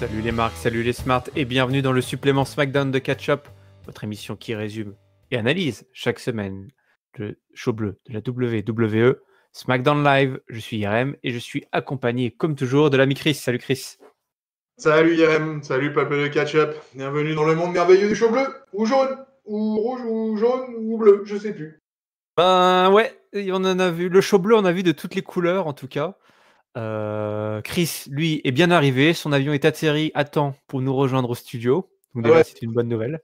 Salut les marques, salut les smarts et bienvenue dans le supplément SmackDown de Catch Up, votre émission qui résume et analyse chaque semaine le show bleu de la WWE, SmackDown Live. Je suis Irem et je suis accompagné comme toujours de l'ami Chris. Salut Chris. Salut Irem, salut peuple de Catch-Up, bienvenue dans le monde merveilleux du show bleu, ou jaune, ou rouge, ou jaune, ou bleu, je sais plus. Ben ouais, on en a vu, le show bleu, on a vu de toutes les couleurs en tout cas. Chris, lui, est bien arrivé, son avion est atterri à temps pour nous rejoindre au studio, donc déjà c'est une bonne nouvelle.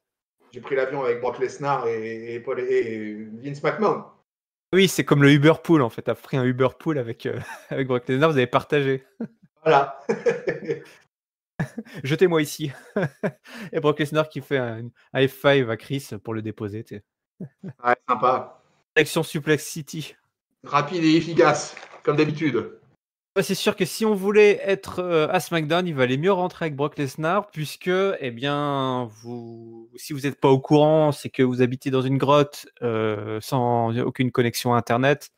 J'ai pris l'avion avec Brock Lesnar et Vince McMahon. Oui, c'est comme le Uber Pool en fait, t'as pris un Uber Pool avec, avec Brock Lesnar, vous avez partagé. Voilà. Jetez-moi ici. Et Brock Lesnar qui fait un F5 à Chris pour le déposer. Ouais, sympa. Action Suplex City. Rapide et efficace, comme d'habitude. Ouais, c'est sûr que si on voulait être à SmackDown, il valait mieux rentrer avec Brock Lesnar, puisque, eh bien, si vous n'êtes pas au courant, c'est que vous habitez dans une grotte sans aucune connexion Internet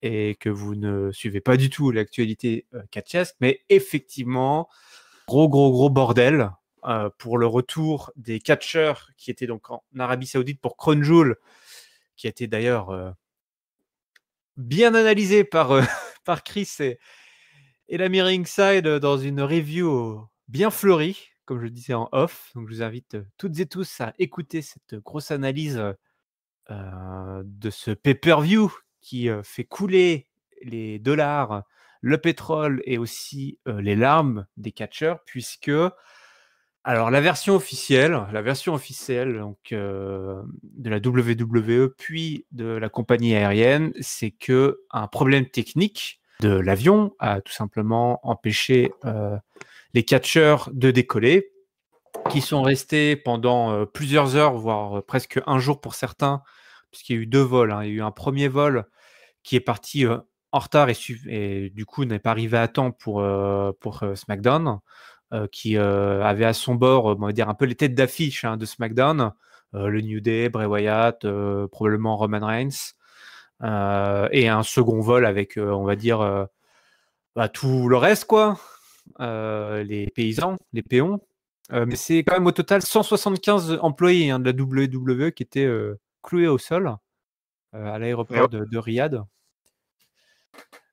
et que vous ne suivez pas du tout l'actualité catchesque. Mais effectivement, gros bordel pour le retour des catcheurs qui étaient donc en Arabie Saoudite pour Crown Jewel, qui a été d'ailleurs bien analysé par, par Chris et l'ami Ringside dans une review bien fleurie, comme je le disais en off. Donc je vous invite toutes et tous à écouter cette grosse analyse de ce pay-per-view qui fait couler les dollars, le pétrole et aussi les larmes des catcheurs, puisque alors la version officielle donc, de la WWE puis de la compagnie aérienne, c'est que un problème technique de l'avion a tout simplement empêché les catcheurs de décoller, qui sont restés pendant plusieurs heures, voire presque un jour pour certains, puisqu'il y a eu deux vols. Il y a eu un premier vol qui est parti en retard et du coup n'est pas arrivé à temps pour SmackDown, qui avait à son bord, on va dire, un peu les têtes d'affiche de SmackDown, le New Day, Bray Wyatt, probablement Roman Reigns, et un second vol avec, on va dire, tout le reste, quoi, les paysans, les péons. Mais c'est quand même au total 175 employés de la WWE qui étaient cloués au sol à l'aéroport de Riyad.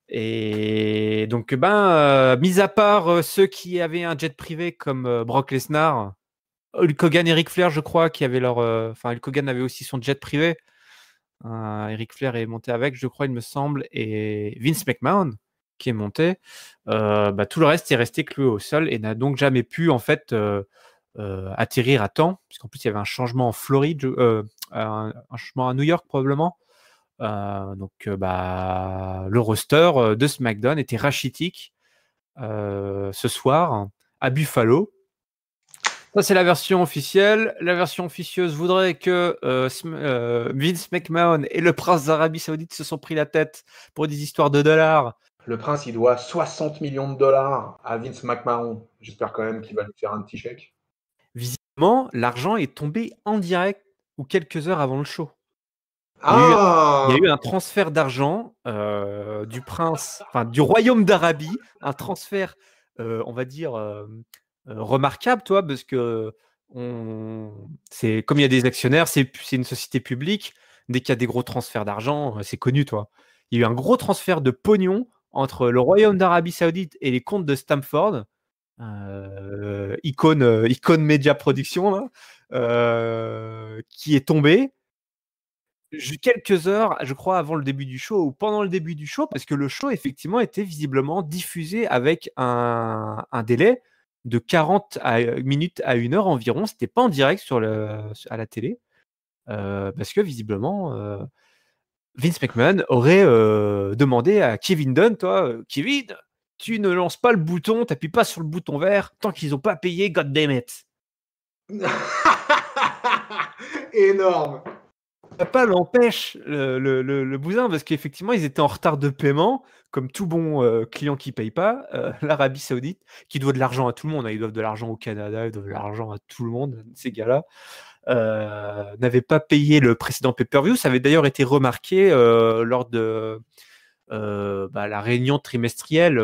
Et donc, mis à part ceux qui avaient un jet privé comme Brock Lesnar, Hulk Hogan et Ric Flair, je crois, qui avaient leur. Enfin, Hulk Hogan avait aussi son jet privé. Ric Flair est monté avec, je crois, il me semble, et Vince McMahon qui est monté. Tout le reste est resté cloué au sol et n'a donc jamais pu en fait atterrir à temps, puisqu'en plus il y avait un changement en Floride, un changement à New York probablement. Le roster de SmackDown était rachitique ce soir à Buffalo. Ça, c'est la version officielle. La version officieuse voudrait que Vince McMahon et le prince d'Arabie Saoudite se sont pris la tête pour des histoires de dollars. Le prince, il doit 60 millions de dollars à Vince McMahon. J'espère quand même qu'il va lui faire un petit chèque. Visiblement, l'argent est tombé en direct ou quelques heures avant le show. Il y a eu un transfert d'argent du prince, enfin du royaume d'Arabie, un transfert, on va dire, remarquable, toi, parce que c'est comme il y a des actionnaires, c'est une société publique. Dès qu'il y a des gros transferts d'argent, c'est connu, toi. Il y a eu un gros transfert de pognon entre le royaume d'Arabie Saoudite et les comptes de Stamford, icône média production, là, qui est tombé quelques heures, je crois, avant le début du show ou pendant le début du show, parce que le show, effectivement, était visiblement diffusé avec un délai de 40 minutes à 1 heure environ. C'était pas en direct à la télé, parce que visiblement, Vince McMahon aurait demandé à Kevin Dunn, toi, Kevin, tu ne lances pas le bouton, t'appuies pas sur le bouton vert tant qu'ils n'ont pas payé, God damn it. Énorme. Pas l'empêche le bousin, parce qu'effectivement ils étaient en retard de paiement comme tout bon client qui paye pas. L'Arabie Saoudite qui doit de l'argent à tout le monde, ils doivent de l'argent au Canada, ils doivent de l'argent à tout le monde, ces gars-là n'avaient pas payé le précédent pay-per-view. Ça avait d'ailleurs été remarqué lors de la réunion trimestrielle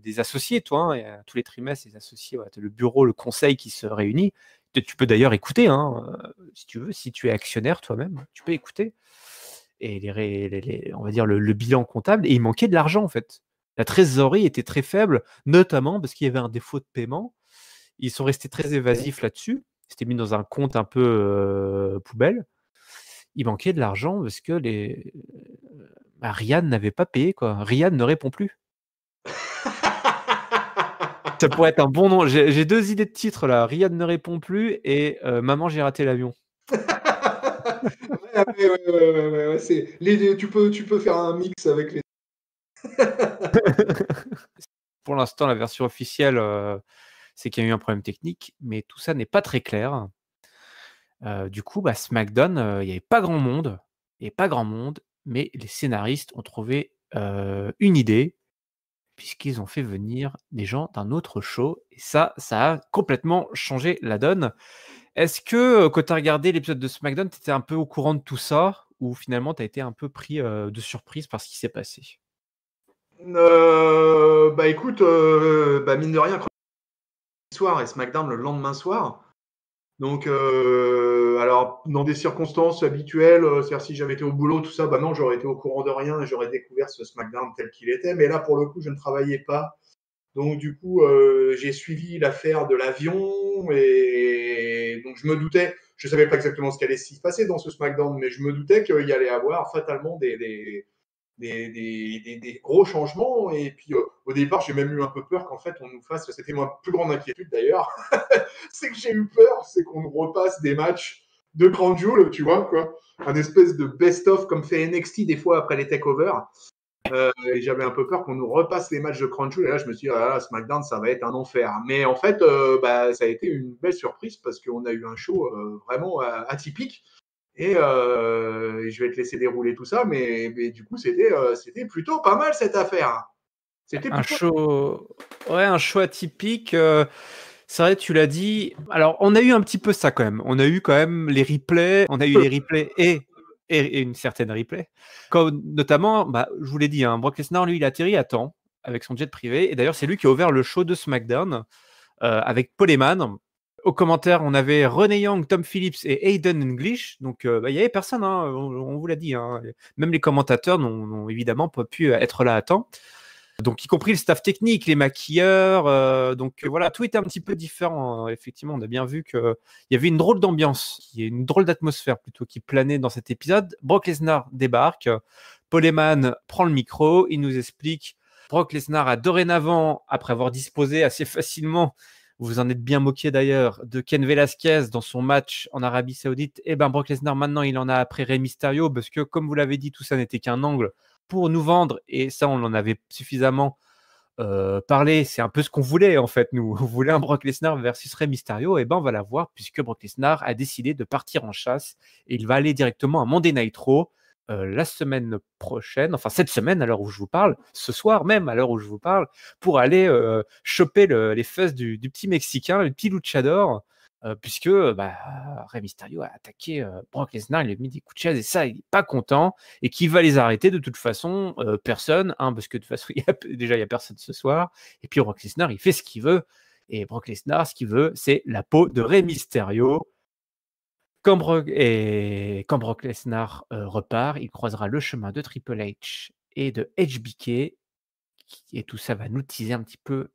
des associés, toi, hein, tous les trimestres, les associés, voilà, le bureau, le conseil qui se réunit. Tu peux d'ailleurs écouter, hein, si tu veux, si tu es actionnaire toi-même, tu peux écouter. Et on va dire le bilan comptable, et il manquait de l'argent en fait. La trésorerie était très faible, notamment parce qu'il y avait un défaut de paiement. Ils sont restés très évasifs là-dessus. C'était mis dans un compte un peu poubelle. Il manquait de l'argent parce que Ryan n'avait pas payé, quoi. Ryan ne répond plus. Ça pourrait être un bon nom. J'ai 2 idées de titres là. Ryan ne répond plus et Maman, j'ai raté l'avion. Ouais, c'est tu peux faire un mix avec les. Pour l'instant, la version officielle, c'est qu'il y a eu un problème technique, mais tout ça n'est pas très clair. Du coup, SmackDown, il n'y avait pas grand monde, mais les scénaristes ont trouvé une idée, puisqu'ils ont fait venir des gens d'un autre show, et ça a complètement changé la donne. Est-ce que, quand tu as regardé l'épisode de SmackDown, tu étais un peu au courant de tout ça, ou finalement tu as été un peu pris de surprise par ce qui s'est passé? Écoute, mine de rien, soir et SmackDown le lendemain soir. Donc, alors, dans des circonstances habituelles, c'est-à-dire si j'avais été au boulot, tout ça, non, j'aurais été au courant de rien et j'aurais découvert ce SmackDown tel qu'il était. Mais là, pour le coup, je ne travaillais pas. Donc, du coup, j'ai suivi l'affaire de l'avion et donc je me doutais, je ne savais pas exactement ce qui allait s'y passer dans ce SmackDown, mais je me doutais qu'il y allait avoir fatalement des gros changements. Et puis, au départ, j'ai même eu un peu peur qu'en fait, on nous fasse, c'était ma plus grande inquiétude d'ailleurs, c'est que j'ai eu peur, c'est qu'on nous repasse des matchs de Crown Jewel, tu vois, quoi. Un espèce de best-of comme fait NXT des fois après les takeovers. Et j'avais un peu peur qu'on nous repasse les matchs de Crown Jewel. Et là, je me suis dit, SmackDown, ça va être un enfer. Mais en fait, ça a été une belle surprise parce qu'on a eu un show vraiment atypique. Et je vais te laisser dérouler tout ça, mais du coup, c'était plutôt pas mal cette affaire. C'était Un plutôt. show atypique. C'est vrai, tu l'as dit. Alors, on a eu un petit peu ça quand même. On a eu quand même les replays. On a eu les replays et une certaine replay. Comme, notamment, je vous l'ai dit, hein, Brock Lesnar, lui, il a atterri à temps avec son jet privé. Et d'ailleurs, c'est lui qui a ouvert le show de SmackDown avec Paul Heyman. Aux commentaires, on avait Renee Young, Tom Phillips et Aiden English. Donc, il n'y avait personne, hein, on vous l'a dit. Hein. Même les commentateurs n'ont évidemment pas pu être là à temps. Donc, y compris le staff technique, les maquilleurs. Donc, voilà, tout était un petit peu différent. Effectivement, on a bien vu qu'il y avait une drôle d'ambiance, une drôle d'atmosphère plutôt qui planait dans cet épisode. Brock Lesnar débarque. Paul Heyman prend le micro. Il nous explique Brock Lesnar a dorénavant, après avoir disposé assez facilement, vous vous en êtes bien moqué d'ailleurs, de Ken Velasquez dans son match en Arabie Saoudite. Et Brock Lesnar, maintenant, il en a après Rey Mysterio parce que, comme vous l'avez dit, tout ça n'était qu'un angle pour nous vendre, et ça on en avait suffisamment parlé, c'est un peu ce qu'on voulait en fait, nous on voulait un Brock Lesnar versus Rey Mysterio, et on va la voir puisque Brock Lesnar a décidé de partir en chasse et il va aller directement à Monday Night Raw la semaine prochaine, enfin cette semaine à l'heure où je vous parle, ce soir même à l'heure où je vous parle, pour aller choper les fesses du petit Mexicain, le petit luchador, puisque Rey Mysterio a attaqué Brock Lesnar, il lui a mis des coups de chaise et ça, il n'est pas content, et qui va les arrêter de toute façon? Personne, hein, parce que de toute façon, déjà, il n'y a personne ce soir, et puis Brock Lesnar, il fait ce qu'il veut, et Brock Lesnar, ce qu'il veut, c'est la peau de Rey Mysterio. Quand Brock Lesnar repart, il croisera le chemin de Triple H et de HBK, et tout ça va nous teaser un petit peu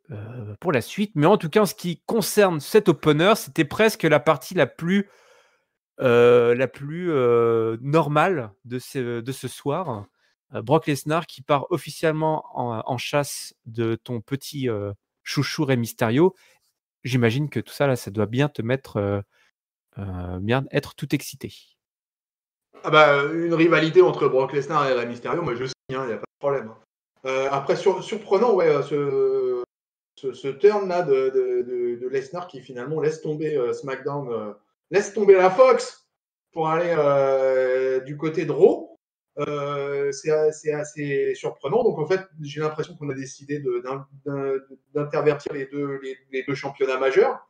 pour la suite. Mais en tout cas, en ce qui concerne cet opener, c'était presque la partie la plus normale de ce soir. Brock Lesnar qui part officiellement en chasse de ton petit chouchou Rey Mysterio. J'imagine que tout ça, là, ça doit bien te mettre, bien être tout excité. Une rivalité entre Brock Lesnar et Rey Mysterio, moi je signe, il n'y a pas de problème. Après, surprenant, ouais, ce turn-là de Lesnar qui finalement laisse tomber SmackDown, laisse tomber la Fox pour aller du côté de Raw. C'est assez surprenant. Donc en fait, j'ai l'impression qu'on a décidé d'intervertir les deux championnats majeurs.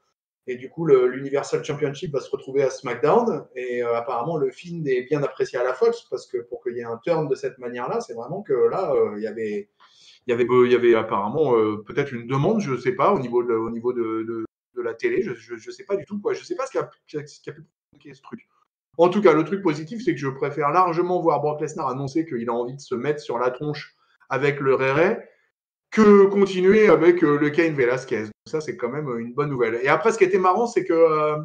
Et du coup, l'Universal Championship va se retrouver à SmackDown. Et apparemment, le film est bien apprécié à la Fox parce que pour qu'il y ait un turn de cette manière-là, c'est vraiment que là, il y avait apparemment peut-être une demande, je ne sais pas, au niveau de la télé. Je ne sais pas du tout quoi. Je ne sais pas ce qui a pu provoquer ce truc. En tout cas, le truc positif, c'est que je préfère largement voir Brock Lesnar annoncer qu'il a envie de se mettre sur la tronche avec le Ray Ray que continuer avec le Cain Velasquez. Ça, c'est quand même une bonne nouvelle. Et après, ce qui était marrant, c'est que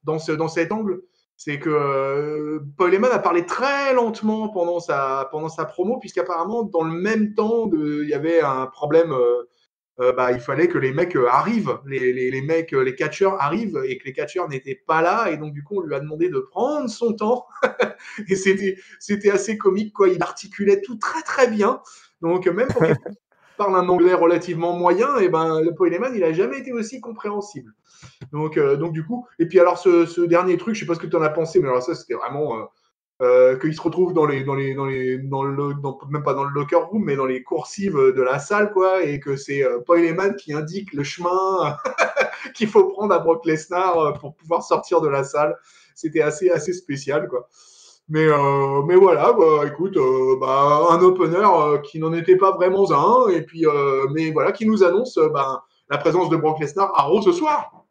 dans cet angle, c'est que Paul Heyman a parlé très lentement pendant sa promo, puisqu'apparemment, dans le même temps, il y avait un problème. Il fallait que les mecs arrivent, les mecs, les catcheurs arrivent, et que les catcheurs n'étaient pas là, et donc du coup on lui a demandé de prendre son temps, et c'était assez comique quoi. Il articulait tout très très bien, donc même pour quelqu'un qui parle un anglais relativement moyen, et ben le Paul Heyman il a jamais été aussi compréhensible. Donc du coup, et puis alors ce dernier truc, je sais pas ce que tu en as pensé, mais alors ça c'était vraiment qu'ils se retrouvent même pas dans le locker room, mais dans les coursives de la salle, quoi, et que c'est Paul Heyman qui indique le chemin qu'il faut prendre à Brock Lesnar pour pouvoir sortir de la salle. C'était assez spécial, quoi. Mais voilà, bah, écoute, un opener qui n'en était pas vraiment un, et puis, mais voilà, qui nous annonce la présence de Brock Lesnar à Raw ce soir.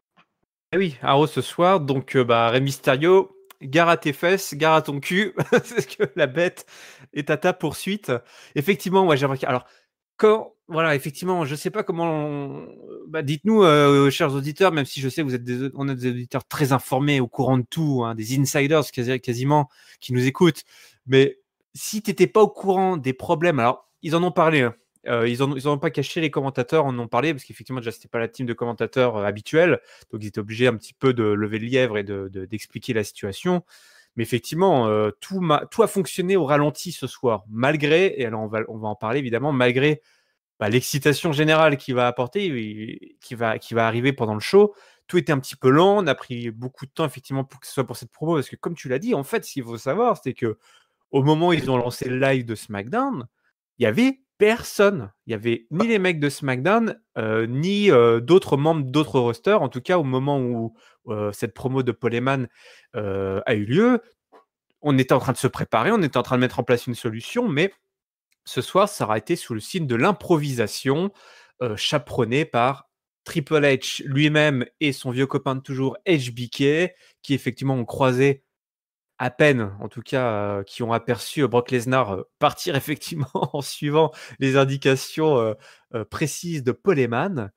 Eh oui, à Raw ce soir, donc Rey Mysterio, gare à tes fesses, gare à ton cul, parce que la bête est à ta poursuite. Effectivement, moi j'ai remarqué. Alors, voilà, effectivement, je sais pas comment. Dites-nous, chers auditeurs, même si je sais que on a des auditeurs très informés, au courant de tout, hein, des insiders quasiment, qui nous écoutent. Mais si tu n'étais pas au courant des problèmes, alors ils en ont parlé. Hein. Ils en ont pas caché, les commentateurs en ont parlé, parce qu'effectivement, déjà, c'était pas la team de commentateurs habituelle, donc ils étaient obligés un petit peu de lever le lièvre et d'expliquer la situation. Mais effectivement, tout a fonctionné au ralenti ce soir, malgré, et alors on va en parler évidemment, malgré l'excitation générale qu'il va apporter, qui va arriver pendant le show. Tout était un petit peu lent, on a pris beaucoup de temps effectivement pour que ce soit pour cette promo, parce que comme tu l'as dit, en fait, ce qu'il faut savoir, c'est que au moment où ils ont lancé le live de SmackDown, il y avait personne. Il y avait ni les mecs de SmackDown, ni d'autres membres d'autres rosters. En tout cas, au moment où cette promo de Paul Heyman a eu lieu, on était en train de se préparer, on était en train de mettre en place une solution, mais ce soir, ça aura été sous le signe de l'improvisation, chaperonné par Triple H lui-même et son vieux copain de toujours, HBK, qui effectivement ont croisé à peine, en tout cas, qui ont aperçu Brock Lesnar partir effectivement en suivant les indications précises de Paul Heyman.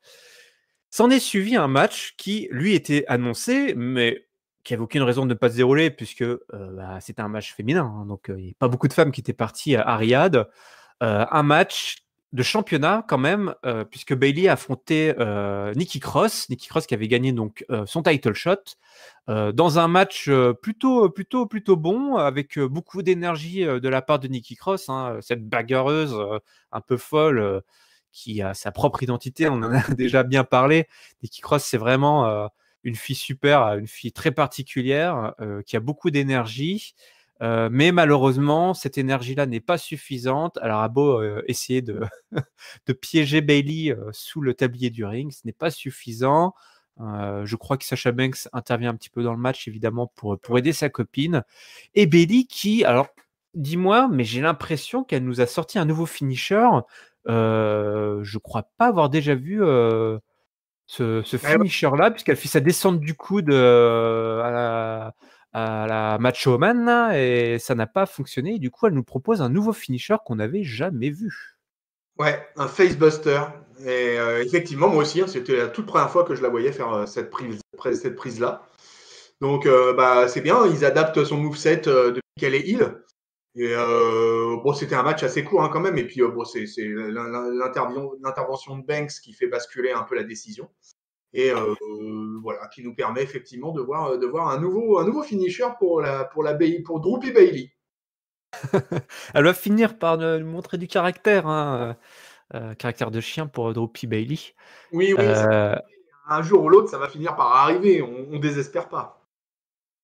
S'en est suivi un match qui, lui, était annoncé, mais qui n'avait aucune raison de ne pas se dérouler, puisque c'était un match féminin, hein, donc il n'y a pas beaucoup de femmes qui étaient parties à Riyad. Un match de championnat quand même, puisque Bayley a affronté Nikki Cross qui avait gagné donc son title shot dans un match plutôt bon, avec beaucoup d'énergie de la part de Nikki Cross, hein, cette bagarreuse un peu folle qui a sa propre identité. On en a déjà bien parlé. Nikki Cross, c'est vraiment une fille super, une fille très particulière qui a beaucoup d'énergie. Mais malheureusement, cette énergie-là n'est pas suffisante. Alors, à beau essayer de, de piéger Bayley sous le tablier du ring, ce n'est pas suffisant. Je crois que Sasha Banks intervient un petit peu dans le match, évidemment, pour aider sa copine. Et Bayley qui, alors, dis-moi, mais j'ai l'impression qu'elle nous a sorti un nouveau finisher. Je crois pas avoir déjà vu ce finisher-là, puisqu'elle fait sa descente du coude à la Macho Man, là, et ça n'a pas fonctionné. Et du coup, elle nous propose un nouveau finisher qu'on n'avait jamais vu. Ouais, un facebuster. Et effectivement, moi aussi, hein, c'était la toute première fois que je la voyais faire cette prise-là. Donc, c'est bien, ils adaptent son moveset depuis qu'elle est heal. Et c'était un match assez court hein, quand même. Et puis, c'est l'intervention de Banks qui fait basculer un peu la décision. Et voilà, qui nous permet effectivement de voir un nouveau finisher pour Droopy Bayley. Elle va finir par nous montrer du caractère, hein, caractère de chien pour Droopy Bayley. Oui, un jour ou l'autre, ça va finir par arriver. On désespère pas.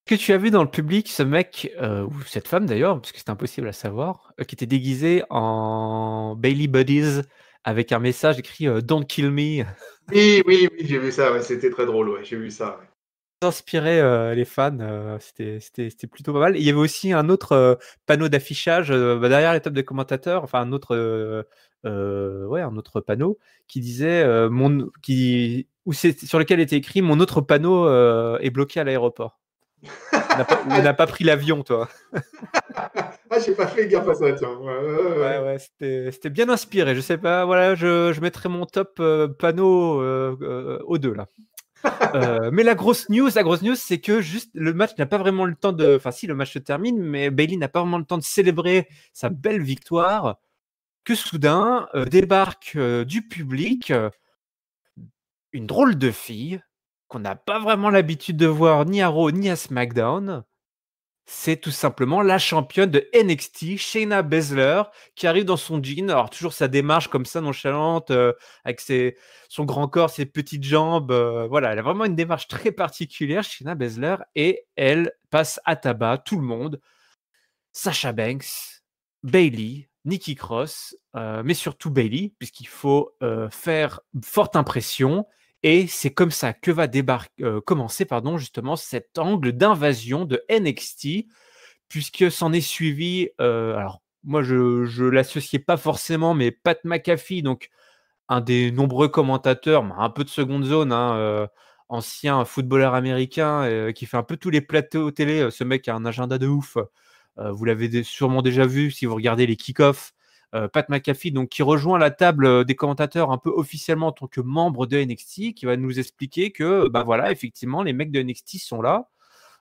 Est-ce que tu as vu dans le public ce mec, ou cette femme d'ailleurs, parce que c'est impossible à savoir, qui était déguisé en Bayley Buddies avec un message écrit Don't kill me. Oui, j'ai vu ça. Ouais, c'était très drôle. Ouais, j'ai vu ça. Ouais. inspiré les fans. C'était plutôt pas mal. Et il y avait aussi un autre panneau d'affichage derrière les tables des commentateurs, enfin un autre, un autre panneau qui disait sur lequel était écrit mon autre panneau est bloqué à l'aéroport. On n'a pas pris l'avion, toi. Ah, j'ai pas fait gaffe à ça, tiens. Ouais, c'était bien inspiré. Je sais pas, voilà, je mettrai mon top panneau aux deux là. Mais la grosse news, c'est que juste le match n'a pas vraiment le temps de. Enfin, si le match se termine, mais Bailey n'a pas vraiment le temps de célébrer sa belle victoire. Que soudain débarque du public une drôle de fille qu'on n'a pas vraiment l'habitude de voir ni à Raw ni à SmackDown. C'est tout simplement la championne de NXT, Shayna Baszler, qui arrive dans son jean. Alors, toujours sa démarche comme ça, nonchalante, avec son grand corps, ses petites jambes. Voilà, elle a vraiment une démarche très particulière, Shayna Baszler, et elle passe à tabac tout le monde. Sasha Banks, Bayley, Nikki Cross, mais surtout Bayley, puisqu'il faut faire forte impression. Et c'est comme ça que va commencer justement cet angle d'invasion de NXT, puisque s'en est suivi, alors moi je ne l'associais pas forcément, mais Pat McAfee, donc un des nombreux commentateurs, un peu de seconde zone, ancien footballeur américain qui fait un peu tous les plateaux télé. Ce mec a un agenda de ouf. Vous l'avez sûrement déjà vu si vous regardez les kick-offs. Pat McAfee, donc, qui rejoint la table des commentateurs un peu officiellement en tant que membre de NXT, qui va nous expliquer que, voilà, effectivement, les mecs de NXT sont là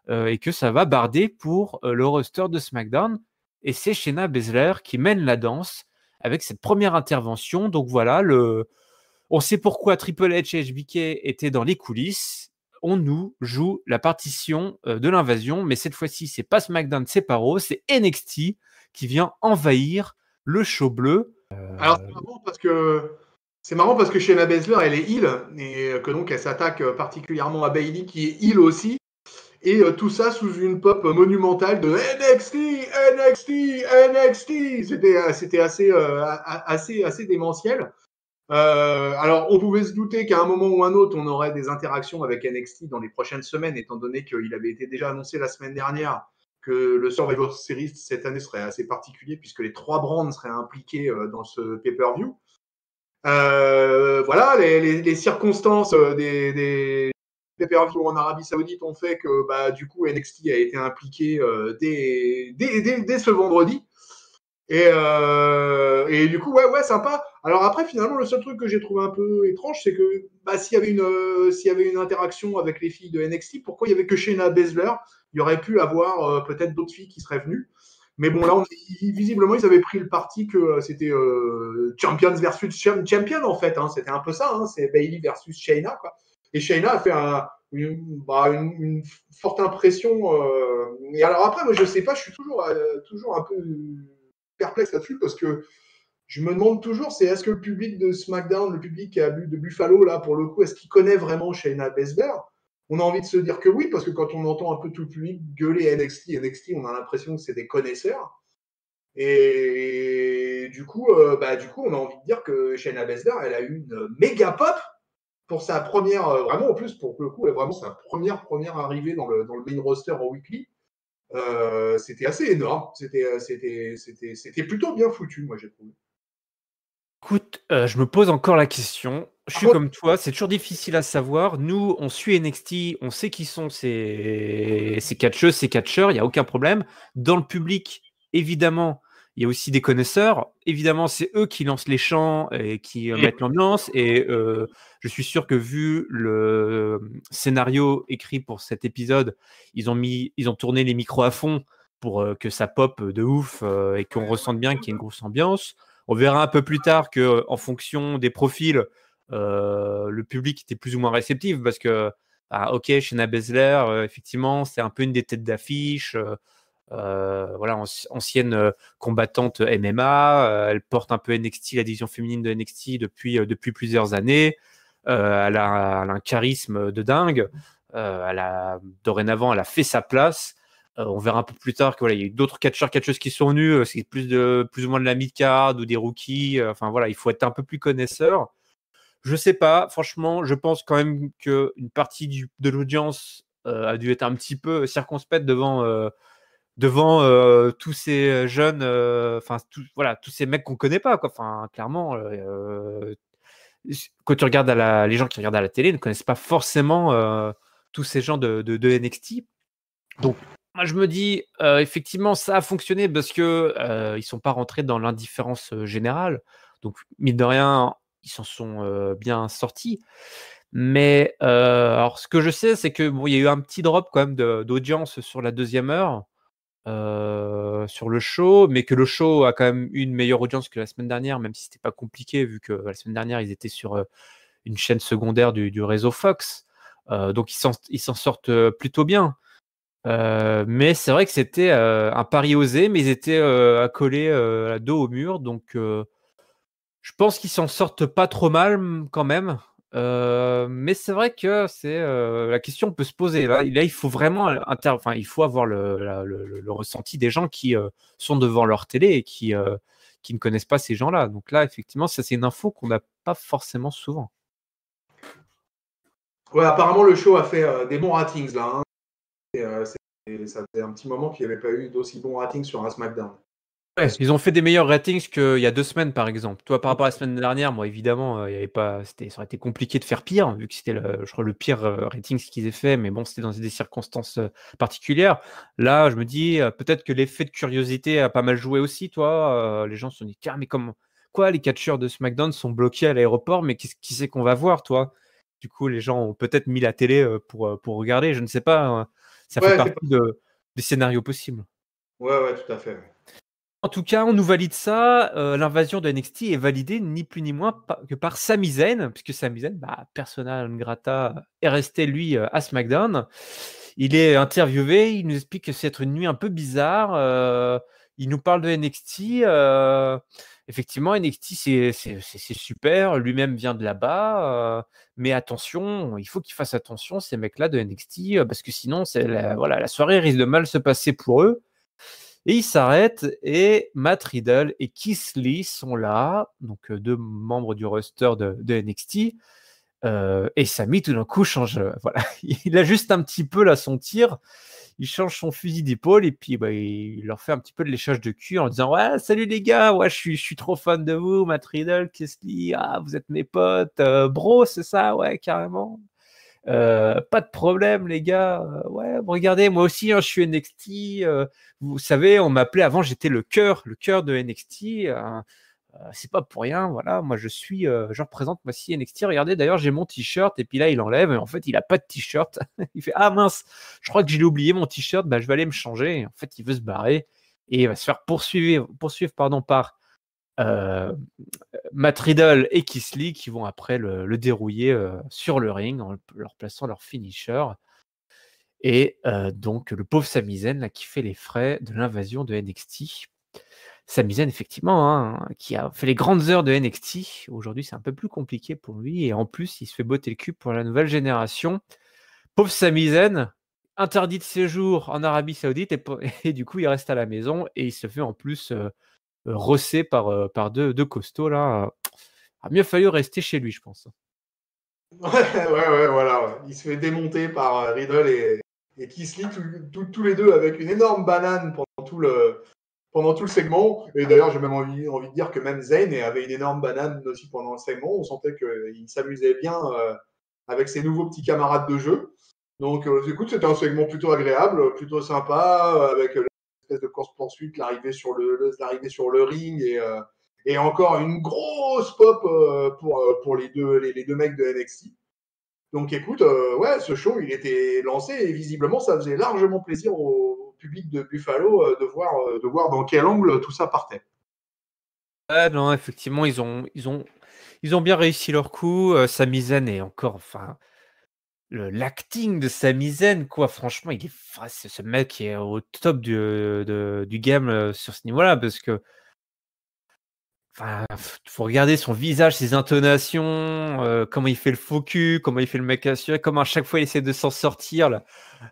et que ça va barder pour le roster de SmackDown. Et c'est Shayna Baszler qui mène la danse avec cette première intervention. Donc voilà, on sait pourquoi Triple H et HBK étaient dans les coulisses. On nous joue la partition de l'invasion, mais cette fois-ci, c'est pas SmackDown, c'est pas Raw, c'est NXT qui vient envahir le show bleu. Alors, c'est marrant parce que Shayna Baszler, elle est heel, et que donc elle s'attaque particulièrement à Bayley, qui est heel aussi. Et tout ça sous une pop monumentale de NXT, NXT, NXT. C'était assez démentiel. Alors, on pouvait se douter qu'à un moment ou un autre, on aurait des interactions avec NXT dans les prochaines semaines, étant donné qu'il avait été déjà annoncé la semaine dernière que le Survivor Series cette année serait assez particulier, puisque les 3 brands seraient impliqués dans ce pay-per-view. Voilà, les circonstances des pay-per-view en Arabie Saoudite ont fait que du coup NXT a été impliqué dès ce vendredi. Et du coup, ouais, sympa. Alors après, finalement, le seul truc que j'ai trouvé un peu étrange, c'est que s'il y avait une interaction avec les filles de NXT, pourquoi il y avait que Shayna Baszler? Il y aurait pu avoir peut-être d'autres filles qui seraient venues. Mais bon, là, visiblement, ils avaient pris le parti que c'était Champions versus Champion, en fait. C'était un peu ça. C'est Bayley versus Shayna, quoi. Et Shayna a fait une forte impression. Et alors après, moi, je sais pas, je suis toujours un peu perplexe là-dessus parce que je me demande toujours, c'est est-ce que le public de SmackDown, le public de Buffalo, là, pour le coup, est-ce qu'il connaît vraiment Shayna Baszler? On a envie de se dire que oui, parce que quand on entend un peu tout le public gueuler NXT, on a l'impression que c'est des connaisseurs. Et du coup, on a envie de dire que Shayna Baszler, elle a eu une méga pop pour sa première, vraiment en plus, pour le coup, vraiment sa première arrivée dans le main roster en weekly. C'était assez énorme. C'était plutôt bien foutu, moi, j'ai trouvé. Écoute, je me pose encore la question. Je suis comme toi, c'est toujours difficile à savoir. Nous, on suit NXT, on sait qui sont ces catcheuses, ces catcheurs, il n'y a aucun problème. Dans le public, évidemment, il y a aussi des connaisseurs. Évidemment, c'est eux qui lancent les chants et qui mettent l'ambiance. Et je suis sûr que vu le scénario écrit pour cet épisode, ils ont tourné les micros à fond pour que ça pop de ouf et qu'on ressente bien qu'il y a une grosse ambiance. On verra un peu plus tard que, en fonction des profils, le public était plus ou moins réceptif parce que, ok, Shayna Baszler, effectivement, c'est un peu une des têtes d'affiche. Voilà, ancienne combattante MMA, elle porte un peu NXT, la division féminine de NXT depuis plusieurs années. Elle a un charisme de dingue. Dorénavant, elle a fait sa place. On verra un peu plus tard qu'il y a eu d'autres catcheuses qui sont venus. C'est plus ou moins de la mid-card ou des rookies. Enfin voilà, il faut être un peu plus connaisseur. Je sais pas, franchement, je pense quand même qu'une partie de l'audience a dû être un petit peu circonspecte devant tous ces jeunes, voilà, tous ces mecs qu'on connaît pas, quoi. Enfin, clairement, quand tu regardes les gens qui regardent à la télé ne connaissent pas forcément tous ces gens de NXT. Donc, moi, je me dis, effectivement, ça a fonctionné parce que ils sont pas rentrés dans l'indifférence générale. Donc, mine de rien, ils s'en sont bien sortis. Mais alors, ce que je sais, c'est que bon, il y a eu un petit drop quand même d'audience sur la deuxième heure sur le show, mais que le show a quand même eu une meilleure audience que la semaine dernière, même si c'était pas compliqué vu que la semaine dernière ils étaient sur une chaîne secondaire du réseau Fox. Donc ils s'en sortent plutôt bien. Mais c'est vrai que c'était un pari osé, mais ils étaient accolés à dos au mur, donc je pense qu'ils s'en sortent pas trop mal quand même. Mais c'est vrai que la question peut se poser. Là, il faut vraiment il faut avoir le ressenti des gens qui sont devant leur télé et qui ne connaissent pas ces gens-là. Donc là, effectivement, ça c'est une info qu'on n'a pas forcément souvent. Ouais, apparemment le show a fait des bons ratings là. Hein. Et ça faisait un petit moment qu'il n'y avait pas eu d'aussi bons ratings sur un SmackDown. Ouais, ils ont fait des meilleurs ratings qu'il y a 2 semaines, par exemple. Toi, par rapport à la semaine dernière, moi, évidemment, il y avait pas, ça aurait été compliqué de faire pire, vu que c'était, je crois, le pire rating qu'ils aient fait, mais bon, c'était dans des circonstances particulières. Là, je me dis, peut-être que l'effet de curiosité a pas mal joué aussi, toi. Les gens se sont dit, tiens, mais quoi, les catcheurs de SmackDown sont bloqués à l'aéroport, mais qui c'est qu'on va voir, toi? Du coup, les gens ont peut-être mis la télé pour regarder, je ne sais pas. Ça fait Ouais, partie des scénarios possibles. ouais, tout à fait. Ouais. En tout cas, on nous valide ça. L'invasion de NXT est validée ni plus ni moins que par Sami Zayn, puisque Sami Zayn, persona non grata, est resté lui à SmackDown. Il est interviewé, il nous explique que c'est une nuit un peu bizarre. Il nous parle de NXT. Effectivement, NXT c'est super. Lui-même vient de là-bas, mais attention, il faut qu'il fasse attention ces mecs-là de NXT parce que sinon, la soirée risque de mal se passer pour eux. Et il s'arrête et Matt Riddle et Keith Lee sont là, donc 2 membres du roster de NXT. Et Sami, tout d'un coup, change. Voilà. Il ajuste un petit peu là, son tir. Il change son fusil d'épaule et puis il leur fait un petit peu de léchage de cul en disant ouais, salut les gars, ouais, je suis trop fan de vous, Matt Riddle, Keith Lee, vous êtes mes potes, bro, c'est ça, ouais, carrément. Pas de problème, les gars. Ouais, regardez, moi aussi, hein, je suis NXT. Vous savez, on m'appelait avant, j'étais le cœur de NXT. C'est pas pour rien. Voilà, moi, je représente moi aussi NXT. Regardez, d'ailleurs, j'ai mon t-shirt. Et puis là, il enlève. Et en fait, il a pas de t-shirt. Il fait ah mince, je crois que j'ai oublié mon t-shirt. Je vais aller me changer. Et en fait, il veut se barrer et il va se faire poursuivre pardon, par Matt Riddle et Keith Lee qui vont après le dérouiller sur le ring en leur plaçant leur finisher. Et donc le pauvre Sami Zayn là, qui fait les frais de l'invasion de NXT. Sami Zayn, effectivement, hein, qui a fait les grandes heures de NXT. Aujourd'hui, c'est un peu plus compliqué pour lui. Et en plus, il se fait botter le cul pour la nouvelle génération. Pauvre Sami Zayn, interdit de séjour en Arabie Saoudite. Et du coup, il reste à la maison. Et il se fait en plus rossé par deux costauds là. A mieux fallu rester chez lui, je pense. Ouais, voilà. Ouais. Il se fait démonter par Riddle et Keith Lee, tous les deux avec une énorme banane pendant tout le segment. Et d'ailleurs, j'ai même envie de dire que même Zayn avait une énorme banane aussi pendant le segment. On sentait qu'il s'amusait bien avec ses nouveaux petits camarades de jeu. Donc, écoute, c'était un segment plutôt agréable, plutôt sympa, avec l'espèce de course-poursuite, l'arrivée sur le ring et encore une grosse pop pour les deux mecs de NXT. Donc écoute, ouais, ce show, il était lancé et visiblement, ça faisait largement plaisir au public de Buffalo de voir dans quel angle tout ça partait. Ouais, non, effectivement, ils ont bien réussi leur coup. Sami Zayn est encore, enfin, l'acting de Sami Zayn, quoi. Franchement, c'est ce mec qui est au top du game sur ce niveau-là, parce que faut regarder son visage, ses intonations, comment il fait le faux cul, comment il fait le mec assuré, comment à chaque fois il essaie de s'en sortir.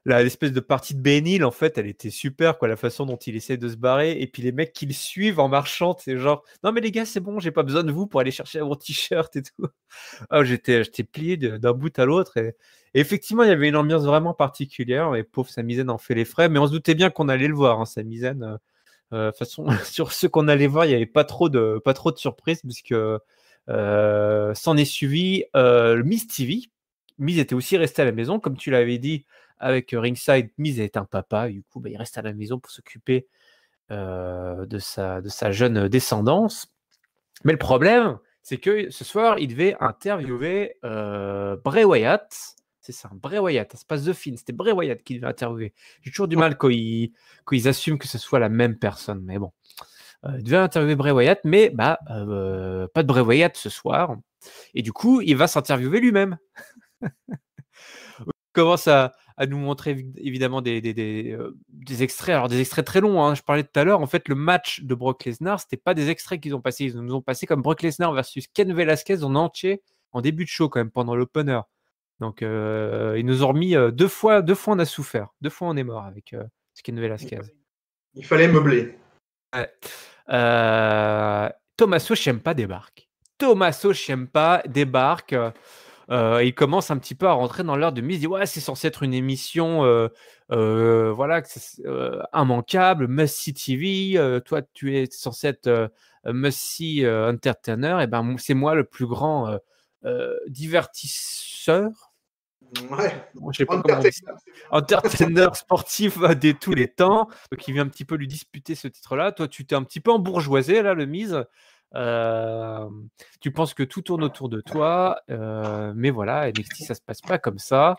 L'espèce de partie de Ben Hill, en fait, elle était super, quoi, la façon dont il essaie de se barrer. Et puis les mecs qui le suivent en marchant, c'est genre, non mais les gars, c'est bon, j'ai pas besoin de vous pour aller chercher mon t-shirt et tout. J'étais plié d'un bout à l'autre. Et effectivement, il y avait une ambiance vraiment particulière. Et pauvre Samizen en fait les frais, mais on se doutait bien qu'on allait le voir, hein, Samizen. De toute façon, sur ceux qu'on allait voir, il n'y avait pas trop de surprises, puisque s'en est suivi le Miz TV. Miz était aussi resté à la maison, comme tu l'avais dit, avec Ringside. Miz est un papa, du coup, il reste à la maison pour s'occuper de sa jeune descendance. Mais le problème, c'est que ce soir, il devait interviewer Bray Wyatt. C'est ça, Bray Wyatt, c'est pas The Fiend, c'était Bray Wyatt qui devait interviewer. J'ai toujours du mal quand ils assument que ce soit la même personne, mais bon. Il devait interviewer Bray Wyatt, mais pas de Bray Wyatt ce soir. Et du coup, il va s'interviewer lui-même. Il commence à nous montrer évidemment des extraits, alors des extraits très longs, hein. Je parlais tout à l'heure, en fait le match de Brock Lesnar, c'était pas des extraits qu'ils ont passés, ils nous ont passé comme Brock Lesnar versus Ken Velasquez en entier, en début de show quand même, pendant l'opener. Donc ils nous ont remis deux fois on a souffert, 2 fois on est mort avec Ken Velasquez. Il fallait meubler. Ouais. Tommaso Ciampa débarque. Il commence un petit peu à rentrer dans l'heure de mise. Il dit ouais, c'est censé être une émission voilà, immanquable, must-see TV. Toi, tu es censé être must-see entertainer. Et ben, c'est moi le plus grand divertisseur. Ouais. Je sais pas comment on dit ça. Entertainer sportif de tous les temps. Donc, il vient un petit peu lui disputer ce titre-là. Toi, tu t'es un petit peu embourgeoisé, là, le Miz. Tu penses que tout tourne autour de toi. Mais voilà, NXT, ça se passe pas comme ça.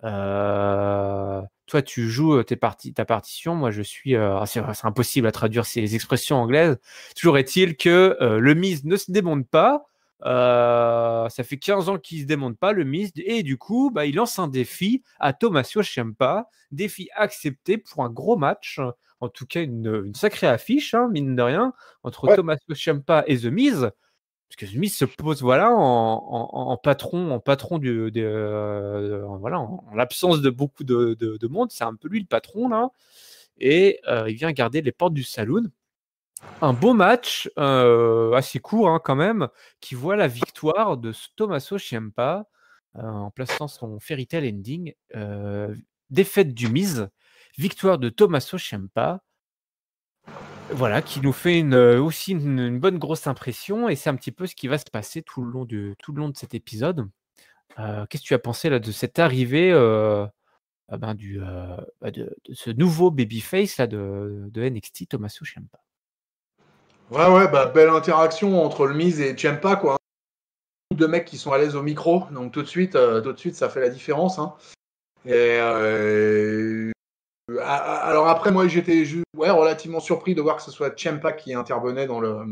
Toi, tu joues ta partition. Moi, je suis... c'est impossible à traduire ces expressions anglaises. Toujours est-il que le Miz ne se démonte pas. Ça fait 15 ans qu'il se démonte pas, le Miz, et du coup il lance un défi à Tommaso Ciampa, défi accepté pour un gros match, en tout cas une sacrée affiche, hein, mine de rien, entre Tommaso Ciampa et The Miz, parce que The Miz se pose voilà en patron voilà, en l'absence de beaucoup de monde, c'est un peu lui le patron là, et il vient garder les portes du saloon. Un beau match, assez court hein, quand même, qui voit la victoire de Tommaso Ciampa en plaçant son Fairy Tail Ending. Défaite du Miz, victoire de Tommaso Ciampa. Voilà, qui nous fait aussi une bonne grosse impression, et c'est un petit peu ce qui va se passer tout le long de cet épisode. Qu'est-ce que tu as pensé là, de cette arrivée de ce nouveau babyface là, de NXT, Tommaso Ciampa? Ouais, belle interaction entre le Miz et Ciampa, quoi. Deux mecs qui sont à l'aise au micro, donc tout de suite, ça fait la différence. Hein. Et alors après, moi, j'étais relativement surpris de voir que ce soit Ciampa qui intervenait dans le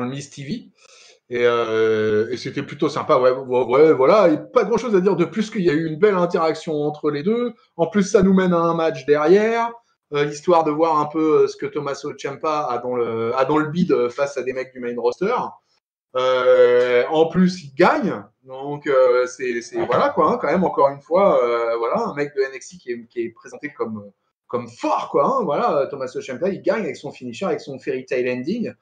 Miz TV. Et c'était plutôt sympa. Ouais, voilà. Et pas grand-chose à dire de plus qu'il y a eu une belle interaction entre les deux. En plus, ça nous mène à un match derrière. Histoire de voir un peu ce que Tommaso Ciampa a dans le bide face à des mecs du main roster. En plus, il gagne, donc c'est voilà quoi, hein, quand même encore une fois, voilà un mec de NXT qui est présenté comme fort quoi, hein, voilà Tommaso Ciampa il gagne avec son finisher, avec son Fairy Tail Ending.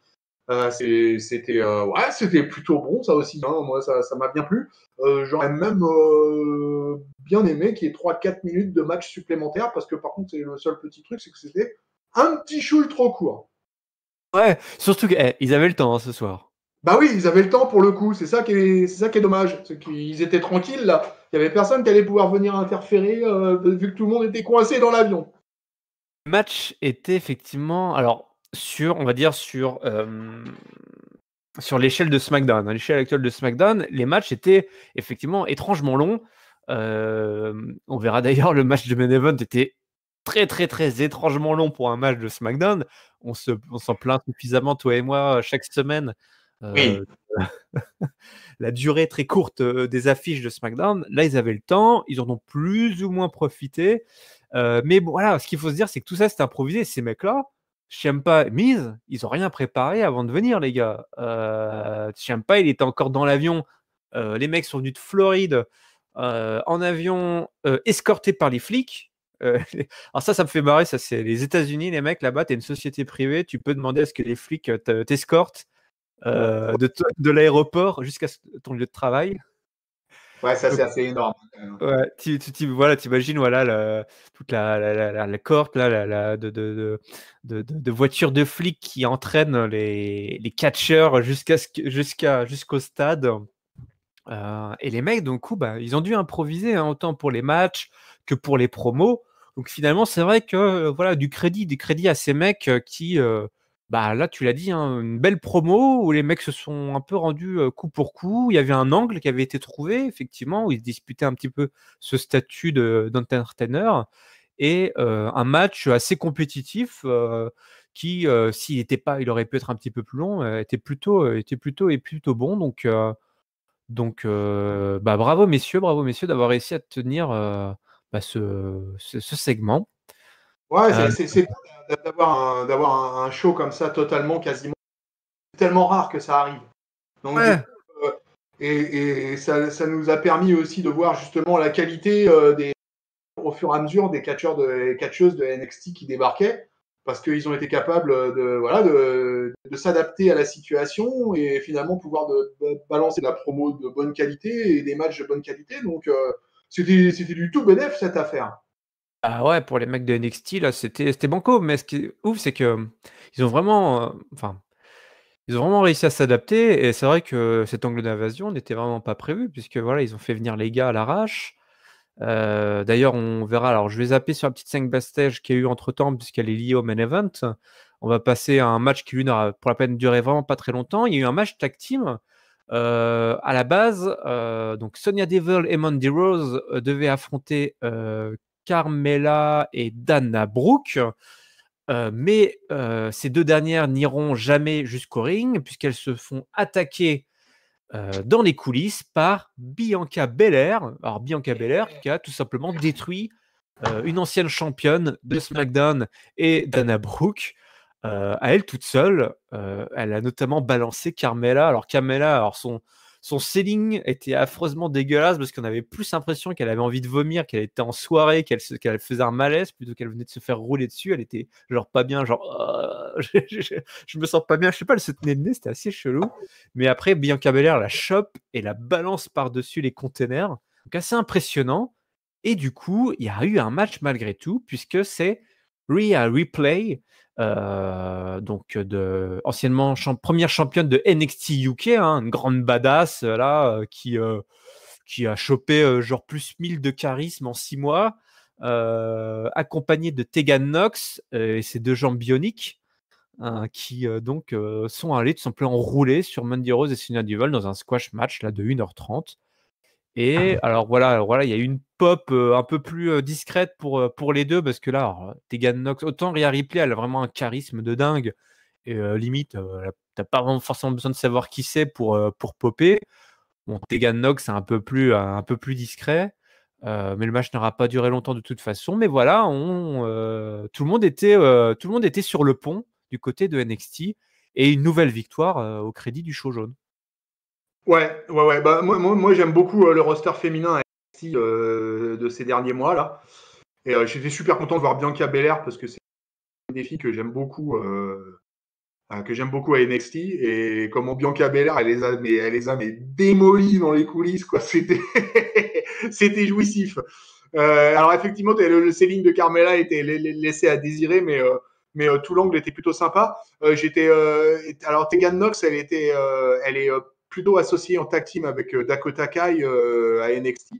C'était plutôt bon ça aussi, hein, moi ça m'a bien plu. J'aurais même bien aimé qu'il y ait 3-4 minutes de match supplémentaire, parce que par contre c'est le seul petit truc, c'est que c'était un petit choule trop court. Ouais, surtout qu'ils avaient le temps hein, ce soir. Bah oui, ils avaient le temps pour le coup, c'est ça qui est dommage. C'est qu'ils étaient tranquilles là, il n'y avait personne qui allait pouvoir venir interférer vu que tout le monde était coincé dans l'avion. Le match était effectivement, alors on va dire sur l'échelle de SmackDown, à l'échelle actuelle de SmackDown, les matchs étaient effectivement étrangement longs. On verra d'ailleurs, le match de Main Event était très très très étrangement long pour un match de SmackDown. On s'en plaint suffisamment, toi et moi, chaque semaine. Oui. La durée très courte des affiches de SmackDown. Là, ils avaient le temps, ils en ont plus ou moins profité. Mais bon, voilà, ce qu'il faut se dire, c'est que tout ça, c'était improvisé. Ces mecs-là, Ciampa, Miz, ils ont rien préparé avant de venir, les gars. Ciampa, il était encore dans l'avion. Les mecs sont venus de Floride en avion, escortés par les flics. Alors ça me fait marrer. Ça, c'est les États-Unis, les mecs là-bas. T'es une société privée, tu peux demander à ce que les flics t'escortent de l'aéroport jusqu'à ton lieu de travail. Ouais, ça, Donc, c'est assez énorme. ouais, voilà, t'imagines voilà, toute la cohorte là, de voitures de flics qui entraînent les catcheurs jusqu'au stade. Et les mecs, donc, coup, bah, ils ont dû improviser hein, autant pour les matchs que pour les promos. Donc finalement, c'est vrai que voilà, du crédit à ces mecs qui, bah là, tu l'as dit, hein, une belle promo où les mecs se sont un peu rendus coup pour coup. Il y avait un angle qui avait été trouvé, effectivement, où ils se disputaient un petit peu ce statut d'entertainer et un match assez compétitif qui, s'il n'était pas, il aurait pu être un petit peu plus long, était plutôt bon. Donc, bah, bravo messieurs d'avoir réussi à tenir bah, ce segment. Ouais, c'est d'avoir un show comme ça, totalement, quasiment. C'est tellement rare que ça arrive. Donc, du Ouais, coup, et ça nous a permis aussi de voir justement la qualité au fur et à mesure des catcheuses de NXT qui débarquaient, parce qu'ils ont été capables de s'adapter à la situation et finalement pouvoir de balancer de la promo de bonne qualité et des matchs de bonne qualité. Donc, c'était du tout bénef cette affaire. ah ouais, pour les mecs de NXT, là, c'était banco. Mais ce qui est ouf, c'est que ils ont vraiment, ils ont vraiment réussi à s'adapter. Et c'est vrai que cet angle d'invasion n'était vraiment pas prévu, puisque voilà, ils ont fait venir les gars à l'arrache. D'ailleurs, on verra. Alors, je vais zapper sur la petite 5 backstage qu'il y a eu entre temps, puisqu'elle est liée au main event. On va passer à un match qui, lui, n'aura pour la peine duré vraiment pas très longtemps. Il y a eu un match tag team. À la base, donc Sonya Deville et Mandy Rose devaient affronter Carmella et Dana Brooke. Mais ces deux dernières n'iront jamais jusqu'au ring, puisqu'elles se font attaquer dans les coulisses par Bianca Belair. Alors Bianca Belair qui a tout simplement détruit une ancienne championne de SmackDown et Dana Brooke à elle toute seule. Elle a notamment balancé Carmella. Alors Carmella, son selling était affreusement dégueulasse parce qu'on avait plus l'impression qu'elle avait envie de vomir, qu'elle était en soirée, qu'elle faisait un malaise plutôt qu'elle venait de se faire rouler dessus. Elle était genre pas bien, genre je me sens pas bien. Je sais pas, elle se tenait le nez, c'était assez chelou. Mais après, Bianca Belair la chope et la balance par-dessus les containers. Donc assez impressionnant. Et du coup, il y a eu un match malgré tout, puisque c'est Rhea Ripley, donc anciennement première championne de NXT UK, hein, une grande badass là, qui a chopé genre plus 1000 de charisme en 6 mois, accompagnée de Tegan Knox et ses deux jambes bioniques. Qui donc sont allés tout simplement rouler sur Mandy Rose et Sonya Deville dans un squash match là, de 1h30. Et alors voilà, il y a eu une pop un peu plus discrète pour les deux, parce que là, alors, Tegan Knox, autant Rhea Ripley, elle a vraiment un charisme de dingue, et limite, t'as pas vraiment forcément besoin de savoir qui c'est pour popper. Bon, Tegan Knox, c'est un peu plus discret, mais le match n'aura pas duré longtemps de toute façon. Mais voilà, tout le monde était sur le pont du côté de NXT, et une nouvelle victoire au crédit du show jaune. Ouais. Bah, moi j'aime beaucoup le roster féminin NXT, de ces derniers mois là. Et j'étais super content de voir Bianca Belair parce que c'est une des filles que j'aime beaucoup à NXT. Et comment Bianca Belair, elle les a mais démolies dans les coulisses, quoi. C'était jouissif. Alors effectivement, le selling de Carmella était laissé à désirer, mais tout l'angle était plutôt sympa. Alors Tegan Knox, elle est plutôt associée en tag team avec Dakota Kai à NXT.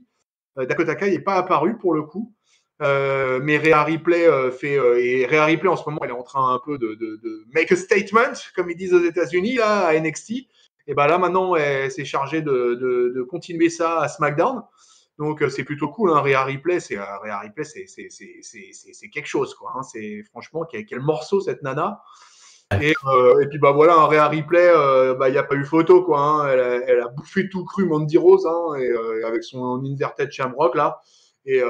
Dakota Kai n'est pas apparu pour le coup. Mais Rhea Ripley et Rhea Ripley en ce moment, elle est en train un peu de make a statement, comme ils disent aux États-Unis là, à NXT. Et ben là maintenant, elle s'est chargée de continuer ça à SmackDown. Donc c'est plutôt cool. Hein. Rhea Ripley, c'est quelque chose quoi. Hein. C'est franchement quel morceau cette nana. Et puis bah voilà, un Rhea Ripley, il n'y a pas eu photo quoi. Hein. Elle a bouffé tout cru Mandy Rose, hein, et avec son inverted Shamrock là. Et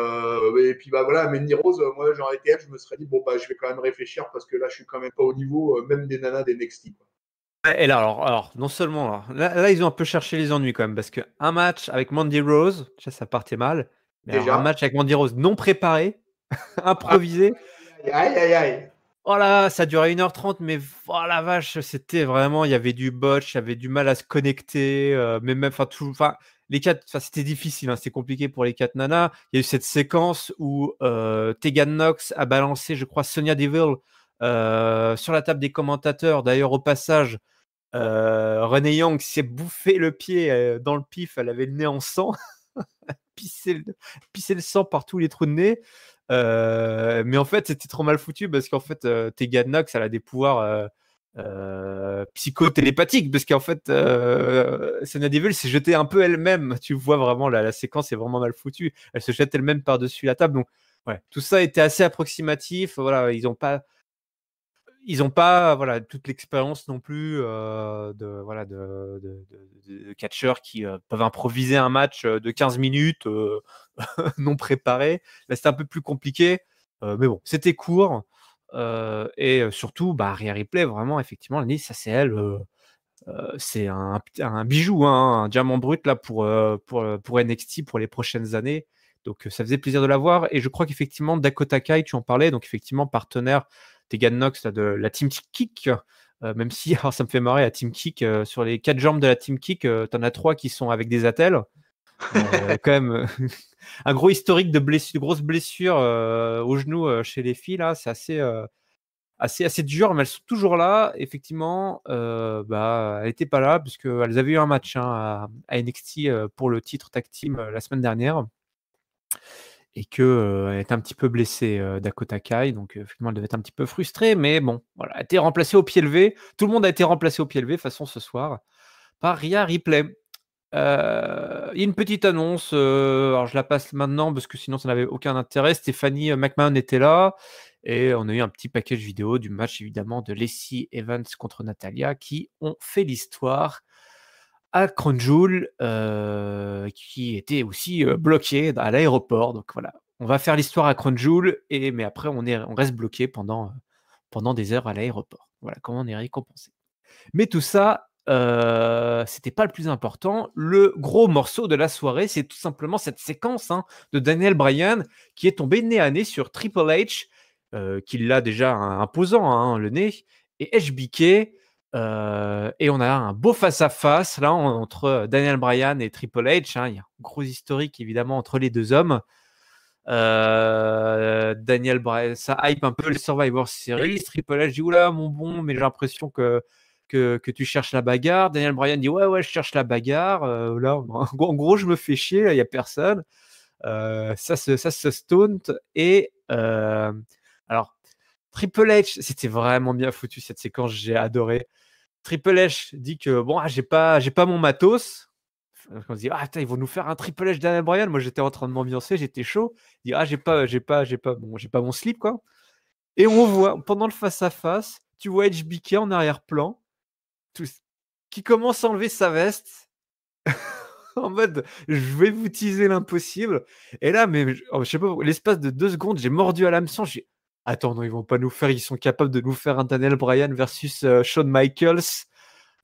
puis bah voilà, Mandy Rose, moi j'aurais été elle, je me serais dit bon bah je vais quand même réfléchir parce que là je suis quand même pas au niveau même des nanas des NXT, quoi. Et là, alors, non seulement, là, ils ont un peu cherché les ennuis quand même, parce qu'un match avec Mandy Rose, ça partait mal. Mais alors, un Déjà. match avec Mandy Rose non préparé, improvisé, Aïe aïe aïe. oh là, ça durait 1h30, mais oh la vache, c'était vraiment, il y avait du botch, il y avait du mal à se connecter, mais même, les quatre, c'était difficile, hein, c'était compliqué pour les quatre nanas. Il y a eu cette séquence où Tegan Nox a balancé, je crois, Sonya Deville sur la table des commentateurs. D'ailleurs, au passage, Renee Young s'est bouffé le pied dans le pif, elle avait le nez en sang, pissé le sang par tous les trous de nez. Mais en fait, c'était trop mal foutu parce qu'en fait, Tegan Nox, elle a des pouvoirs psychotélépathiques parce qu'en fait, Sonya Deville s'est jetée un peu elle-même. Tu vois vraiment, la séquence est vraiment mal foutue. Elle se jette elle-même par-dessus la table. Donc, ouais, tout ça était assez approximatif. Voilà, ils ont pas voilà, toute l'expérience non plus de catcheurs qui peuvent improviser un match de 15 minutes non préparé. Là, c'était un peu plus compliqué, mais bon, c'était court. Et surtout, Rhea Ripley, vraiment, effectivement, ça c'est elle. C'est un bijou, hein, un diamant brut là pour NXT pour les prochaines années. Donc ça faisait plaisir de la voir. Et je crois qu'effectivement, Dakota Kai, tu en parlais, donc effectivement, partenaire Tegan Nox là, de la Team Kick. Même si, alors, ça me fait marrer, la Team Kick, sur les 4 jambes de la Team Kick, t'en as 3 qui sont avec des attelles. Quand même, un gros historique de grosses blessures au genou chez les filles, là, c'est assez dur, mais elles sont toujours là. Effectivement, elles n'étaient pas là, puisqu'elles avaient eu un match à NXT pour le titre tag team la semaine dernière, et qu'elle était un petit peu blessée, Dakota Kai, donc effectivement, elle devait être un petit peu frustrée, mais bon, voilà, elle a été remplacée au pied levé. Tout le monde a été remplacé au pied levé, de toute façon, ce soir, par Rhea Ripley. Il y a une petite annonce, alors je la passe maintenant parce que sinon ça n'avait aucun intérêt. Stephanie McMahon était là et on a eu un petit package vidéo du match évidemment de Lacey Evans contre Natalia qui ont fait l'histoire à Crown Jewel, qui était aussi bloqué à l'aéroport. Donc voilà, on va faire l'histoire à Crown Jewel, mais après on reste bloqué pendant des heures à l'aéroport. Voilà comment on est récompensé. Mais tout ça, c'était pas le plus important. Le gros morceau de la soirée, c'est tout simplement cette séquence de Daniel Bryan qui est tombé nez à nez sur Triple H, qui l'a déjà imposant, le nez, et HBK. Et on a un beau face-à-face là entre Daniel Bryan et Triple H. Il y a un gros historique évidemment entre les deux hommes. Daniel Bryan, ça hype un peu le Survivor Series. Triple H dit oula mon bon, mais j'ai l'impression que tu cherches la bagarre. Daniel Bryan dit ouais je cherche la bagarre. Là en gros je me fais chier, il y a personne. Ça se stone. Et alors Triple H, c'était vraiment bien foutu cette séquence, j'ai adoré. Triple H dit que bon, j'ai pas mon matos. On se dit ils vont nous faire un Triple H Daniel Bryan. Moi j'étais en train de m'ambiancer, j'étais chaud. Il dit j'ai pas mon slip quoi. Et on voit pendant le face à face, tu vois HBK en arrière-plan qui commence à enlever sa veste en mode je vais vous teaser l'impossible. Et là, mais je sais pas, l'espace de 2 secondes, j'ai mordu à l'hameçon. Attends, non, ils sont capables de nous faire un Daniel Bryan versus Shawn Michaels.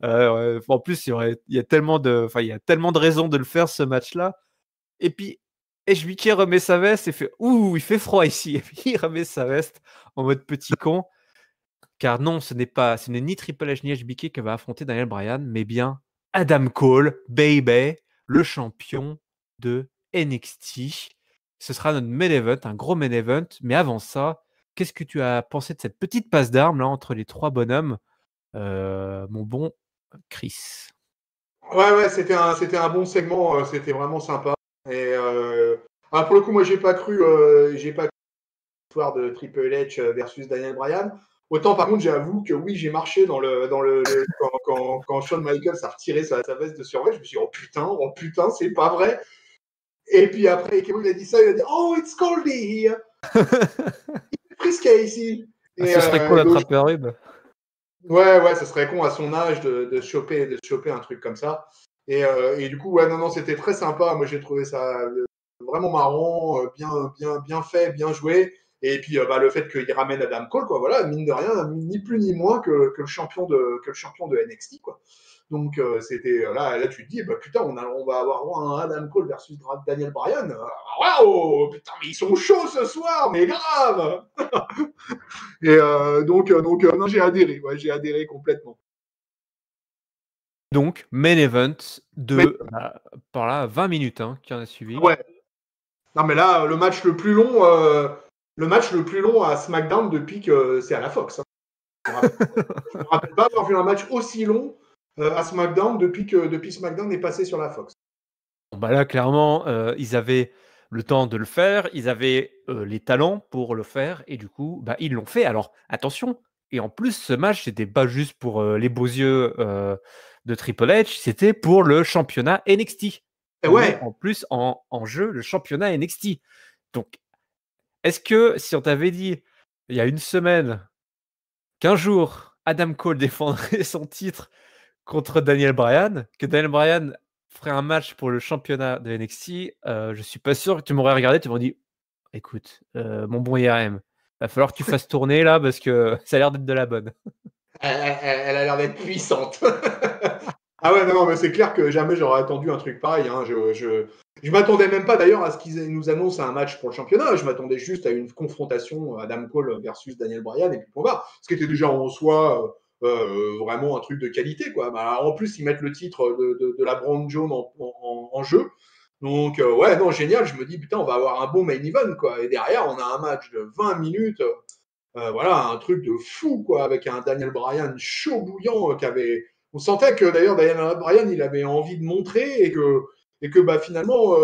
En plus, il y a tellement de raisons de le faire ce match-là. Et puis HBK remet sa veste et fait ouh, il fait froid ici. Et puis il remet sa veste en mode petit con. Car non, ce n'est ni Triple H ni HBK qui va affronter Daniel Bryan, mais bien Adam Cole, baby, le champion de NXT. Ce sera notre main event, un gros main event. Mais avant ça, qu'est-ce que tu as pensé de cette petite passe d'armes là entre les trois bonhommes, mon bon Chris? Ouais, c'était un bon segment, c'était vraiment sympa. Et pour le coup, moi, j'ai pas cru l'histoire de Triple H versus Daniel Bryan. Autant, par contre, j'avoue que oui, j'ai marché quand Shawn Michaels a retiré sa veste de survêt, je me suis dit, oh putain, c'est pas vrai. Et puis après, Kevin il a dit ça, il a dit, oh, it's coldy here. Il est frisqué ici. Ce serait con d'attraper un rhume. Ouais, ça serait con à son âge de choper un truc comme ça. Et du coup, ouais, non, c'était très sympa. Moi, j'ai trouvé ça vraiment marrant, bien fait, bien joué. Et puis le fait qu'il ramène Adam Cole, quoi, voilà, mine de rien, ni plus ni moins que le champion de NXT, quoi. Donc c'était là tu te dis putain on va avoir un Adam Cole versus Daniel Bryan. Waouh putain mais ils sont chauds ce soir mais grave. Et donc non, j'ai adhéré complètement. Donc, main event Mais, de par là 20 minutes qui en a suivi. ouais. Non mais là le match le plus long à SmackDown depuis que c'est à la Fox. Hein. Je me rappelle pas avoir vu un match aussi long à SmackDown depuis SmackDown est passé sur la Fox. Bah là, clairement, ils avaient le temps de le faire, ils avaient les talents pour le faire, et du coup, ils l'ont fait. Alors, attention, et en plus, ce match, c'était pas juste pour les beaux yeux de Triple H, c'était pour le championnat NXT. Et On met ouais. en plus en jeu le championnat NXT. Donc, est-ce que si on t'avait dit, il y a une semaine, qu'un jour, Adam Cole défendrait son titre contre Daniel Bryan, que Daniel Bryan ferait un match pour le championnat de NXT, je suis pas sûr que tu m'aurais regardé, tu m'aurais dit écoute, mon bon IRM, va falloir que tu fasses tourner là parce que ça a l'air d'être de la bonne. Elle a l'air d'être puissante. Ah ouais, non, mais c'est clair que jamais j'aurais attendu un truc pareil. Hein. Je m'attendais même pas d'ailleurs à ce qu'ils nous annoncent un match pour le championnat. Je m'attendais juste à une confrontation Adam Cole versus Daniel Bryan et puis point barre. Ce qui était déjà en soi vraiment un truc de qualité. Quoi. En plus, ils mettent le titre de la Brown Jones en jeu. Donc, ouais, non, génial. Je me dis, putain, on va avoir un bon main event. Quoi. Et derrière, on a un match de 20 minutes. Voilà, un truc de fou, quoi, avec un Daniel Bryan chaud bouillant qui avait. On sentait que d'ailleurs Daniel Bryan, il avait envie de montrer et que finalement,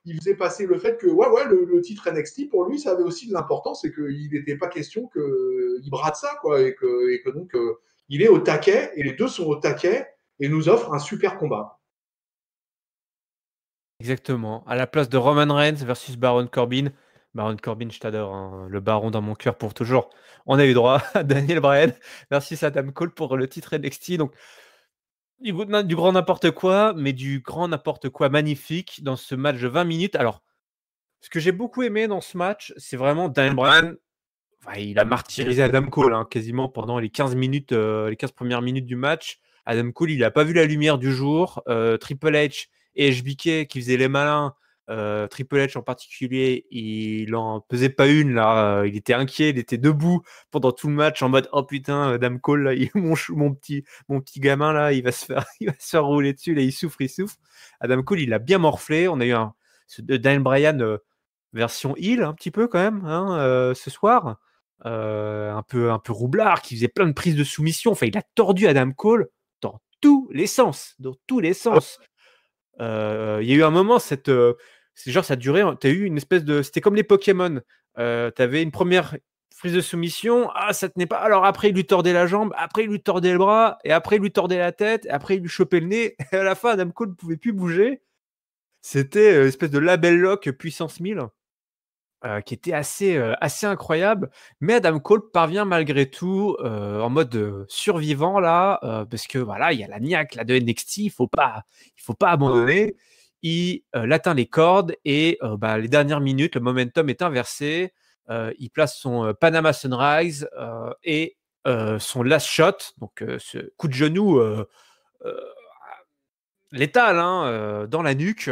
il faisait passer le fait que le titre NXT pour lui, ça avait aussi de l'importance et qu'il n'était pas question qu'il brade ça, quoi, et que donc il est au taquet et les deux sont au taquet et nous offrent un super combat. Exactement. À la place de Roman Reigns versus Baron Corbin. Baron Corbin, je t'adore, hein, le baron dans mon cœur pour toujours. On a eu droit à Daniel Bryan versus Adam Cole pour le titre NXT. Donc, du grand n'importe quoi, mais du grand n'importe quoi magnifique dans ce match de 20 minutes. Alors, ce que j'ai beaucoup aimé dans ce match, c'est vraiment Daniel Bryan. Il a martyrisé Adam Cole quasiment pendant les 15 minutes, les 15 premières minutes du match. Adam Cole, il n'a pas vu la lumière du jour. Triple H et HBK qui faisaient les malins. Triple H en particulier, il en pesait pas une là. Il était inquiet, il était debout pendant tout le match en mode oh putain, Adam Cole là, mon petit gamin là, il va se faire rouler dessus là, il souffre. Adam Cole, il a bien morflé. On a eu Daniel Bryan version heel un petit peu quand même ce soir. Un peu roublard, qui faisait plein de prises de soumission. Enfin, il a tordu Adam Cole dans tous les sens. Il y a eu un moment, c'est genre ça durait. T'as eu une espèce de, c'était comme les Pokémon. T'avais une première prise de soumission, ça tenait pas. Alors après, il lui tordait la jambe, après il lui tordait le bras, et après il lui tordait la tête, et après il lui chopait le nez. Et à la fin, Adam Cole ne pouvait plus bouger. C'était une espèce de label lock puissance 1000. Qui était assez incroyable, mais Adam Cole parvient malgré tout en mode survivant là, parce que voilà, il y a la niaque là de NXT, il faut pas abandonner. Il atteint les cordes et les dernières minutes, le momentum est inversé. Il place son Panama Sunrise et son last shot, donc ce coup de genou létal dans la nuque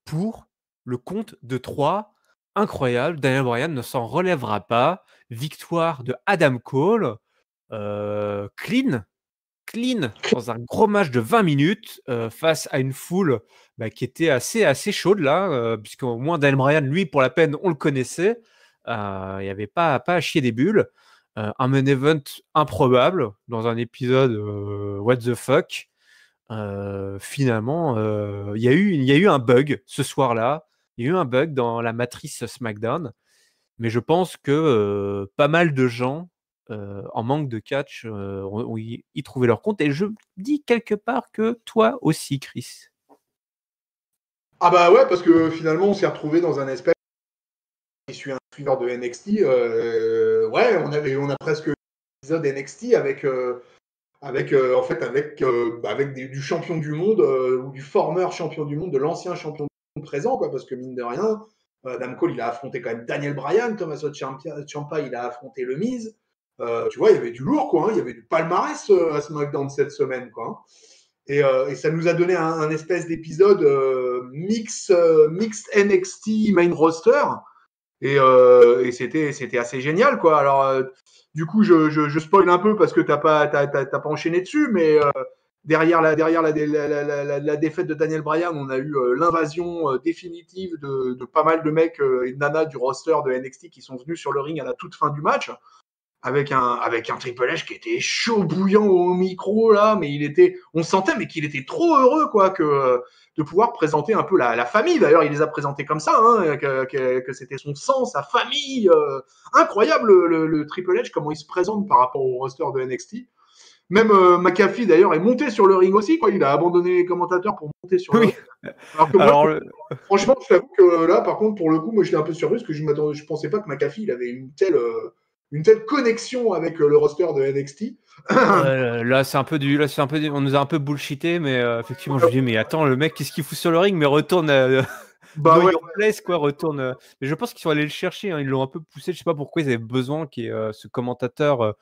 pour le compte de 3. Incroyable, Daniel Bryan ne s'en relèvera pas. Victoire de Adam Cole, clean, dans un gros match de 20 minutes face à une foule qui était assez chaude là, puisqu'au moins Daniel Bryan, lui, pour la peine, on le connaissait. Il n'y avait pas à chier des bulles. Un main event improbable dans un épisode what the fuck. Finalement, il y a eu un bug ce soir-là. Il y a eu un bug dans la matrice SmackDown, mais je pense que pas mal de gens en manque de catch ont y trouvé leur compte. Et je dis quelque part que toi aussi, Chris. Ah bah ouais, parce que finalement, on s'est retrouvé dans un espèce. Je suis un suiveur de NXT. Ouais, on a presque un épisode NXT avec du champion du monde ou du former champion du monde, de l'ancien champion présent, quoi, parce que mine de rien, Adam Cole, il a affronté quand même Daniel Bryan, Tommaso Ciampa, il a affronté Le Miz. Tu vois, il y avait du lourd, quoi. Hein, il y avait du palmarès à SmackDown cette semaine, quoi. Hein. Et ça nous a donné un espèce d'épisode mixed NXT main roster. Et c'était assez génial, quoi. Alors, du coup, je spoil un peu parce que t'as pas enchaîné dessus, mais derrière la défaite de Daniel Bryan, on a eu l'invasion définitive de pas mal de mecs et de nanas du roster de NXT qui sont venus sur le ring à la toute fin du match. Avec un Triple H qui était chaud bouillant au micro là, mais on sentait mais qu'il était trop heureux quoi de pouvoir présenter un peu la famille. D'ailleurs, il les a présentés comme ça, hein, que c'était son sang, sa famille. Incroyable le Triple H comment il se présente par rapport au roster de NXT. Même McAfee d'ailleurs est monté sur le ring aussi quoi. Il a abandonné les commentateurs pour monter sur le ring. Alors que moi, franchement, je t'avoue que là, par contre, pour le coup, moi, j'étais un peu surpris parce que je pensais pas que McAfee il avait une telle connexion avec le roster de NXT. Là, c'est un peu on nous a un peu bullshité, mais effectivement, je me dis, mais attends, le mec, qu'est-ce qu'il fout sur le ring? Mais retourne your place, quoi, retourne. Mais je pense qu'ils sont allés le chercher, hein, ils l'ont un peu poussé. Je sais pas pourquoi ils avaient besoin qu'il y ait ce commentateur.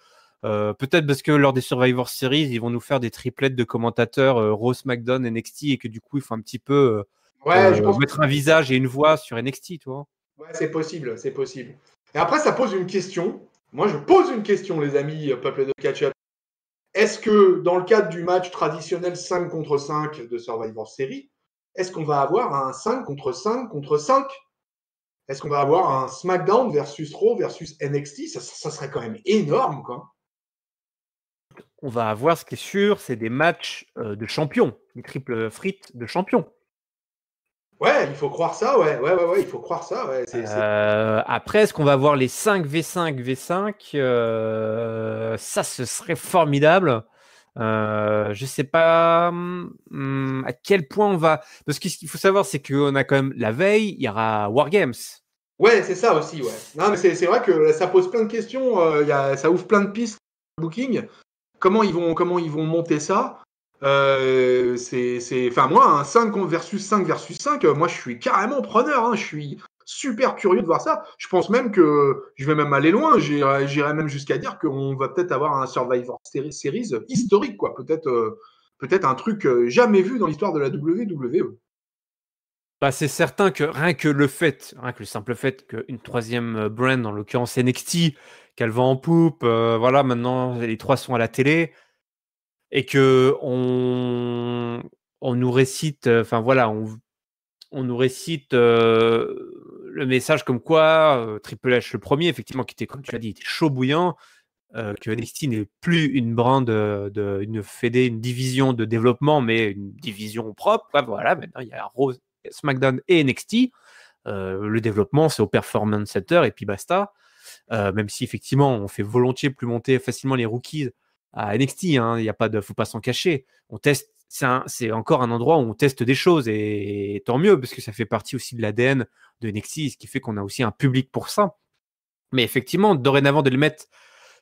Peut-être parce que lors des Survivor Series, ils vont nous faire des triplettes de commentateurs Raw, SmackDown, NXT, et que du coup, il faut un petit peu mettre un visage et une voix sur NXT, tu vois. Ouais, c'est possible, c'est possible. Et après, ça pose une question. Moi, je pose une question, les amis, peuple de catch-up. Est-ce que, dans le cadre du match traditionnel 5 contre 5 de Survivor Series, est-ce qu'on va avoir un 5 contre 5 contre 5 ? Est-ce qu'on va avoir un SmackDown versus Raw versus NXT ? Ça serait quand même énorme, quoi. On va avoir, ce qui est sûr, c'est des matchs de champions, des triple frites de champions. Ouais, il faut croire ça, ouais, il faut croire ça, ouais. Après, est-ce qu'on va avoir les 5v5 V5 ça, ce serait formidable. Je sais pas à quel point on va... Parce que ce qu'il faut savoir, c'est qu'on a quand même la veille, il y aura Wargames. Ouais, c'est ça aussi, ouais. Non, mais c'est vrai que ça pose plein de questions, ça ouvre plein de pistes de booking. Comment ils vont monter ça ? Enfin, moi, un 5 versus 5 versus 5, moi, je suis carrément preneur. Hein, je suis super curieux de voir ça. Je pense même que je vais même aller loin. J'irai même jusqu'à dire qu'on va peut-être avoir un Survivor Series historique, quoi. Peut-être un truc jamais vu dans l'histoire de la WWE. Bah, c'est certain que rien que le simple fait qu'une troisième brand, en l'occurrence NXT, qu'elle va en poupe, voilà, maintenant les trois sont à la télé, et que on nous récite, enfin voilà, on nous récite le message comme quoi Triple H le premier, effectivement, qui était, comme tu l'as dit, était chaud bouillant, que NXT n'est plus une brand, une fédé, une division de développement, mais une division propre. Voilà, maintenant il y a Raw, SmackDown et NXT. Le développement, c'est au Performance Center et puis basta. Même si effectivement, on fait volontiers plus monter facilement les rookies à NXT. Hein, y a pas de, faut pas s'en cacher. On teste. C'est encore un endroit où on teste des choses et tant mieux parce que ça fait partie aussi de l'ADN de NXT, ce qui fait qu'on a aussi un public pour ça. Mais effectivement, dorénavant, de le mettre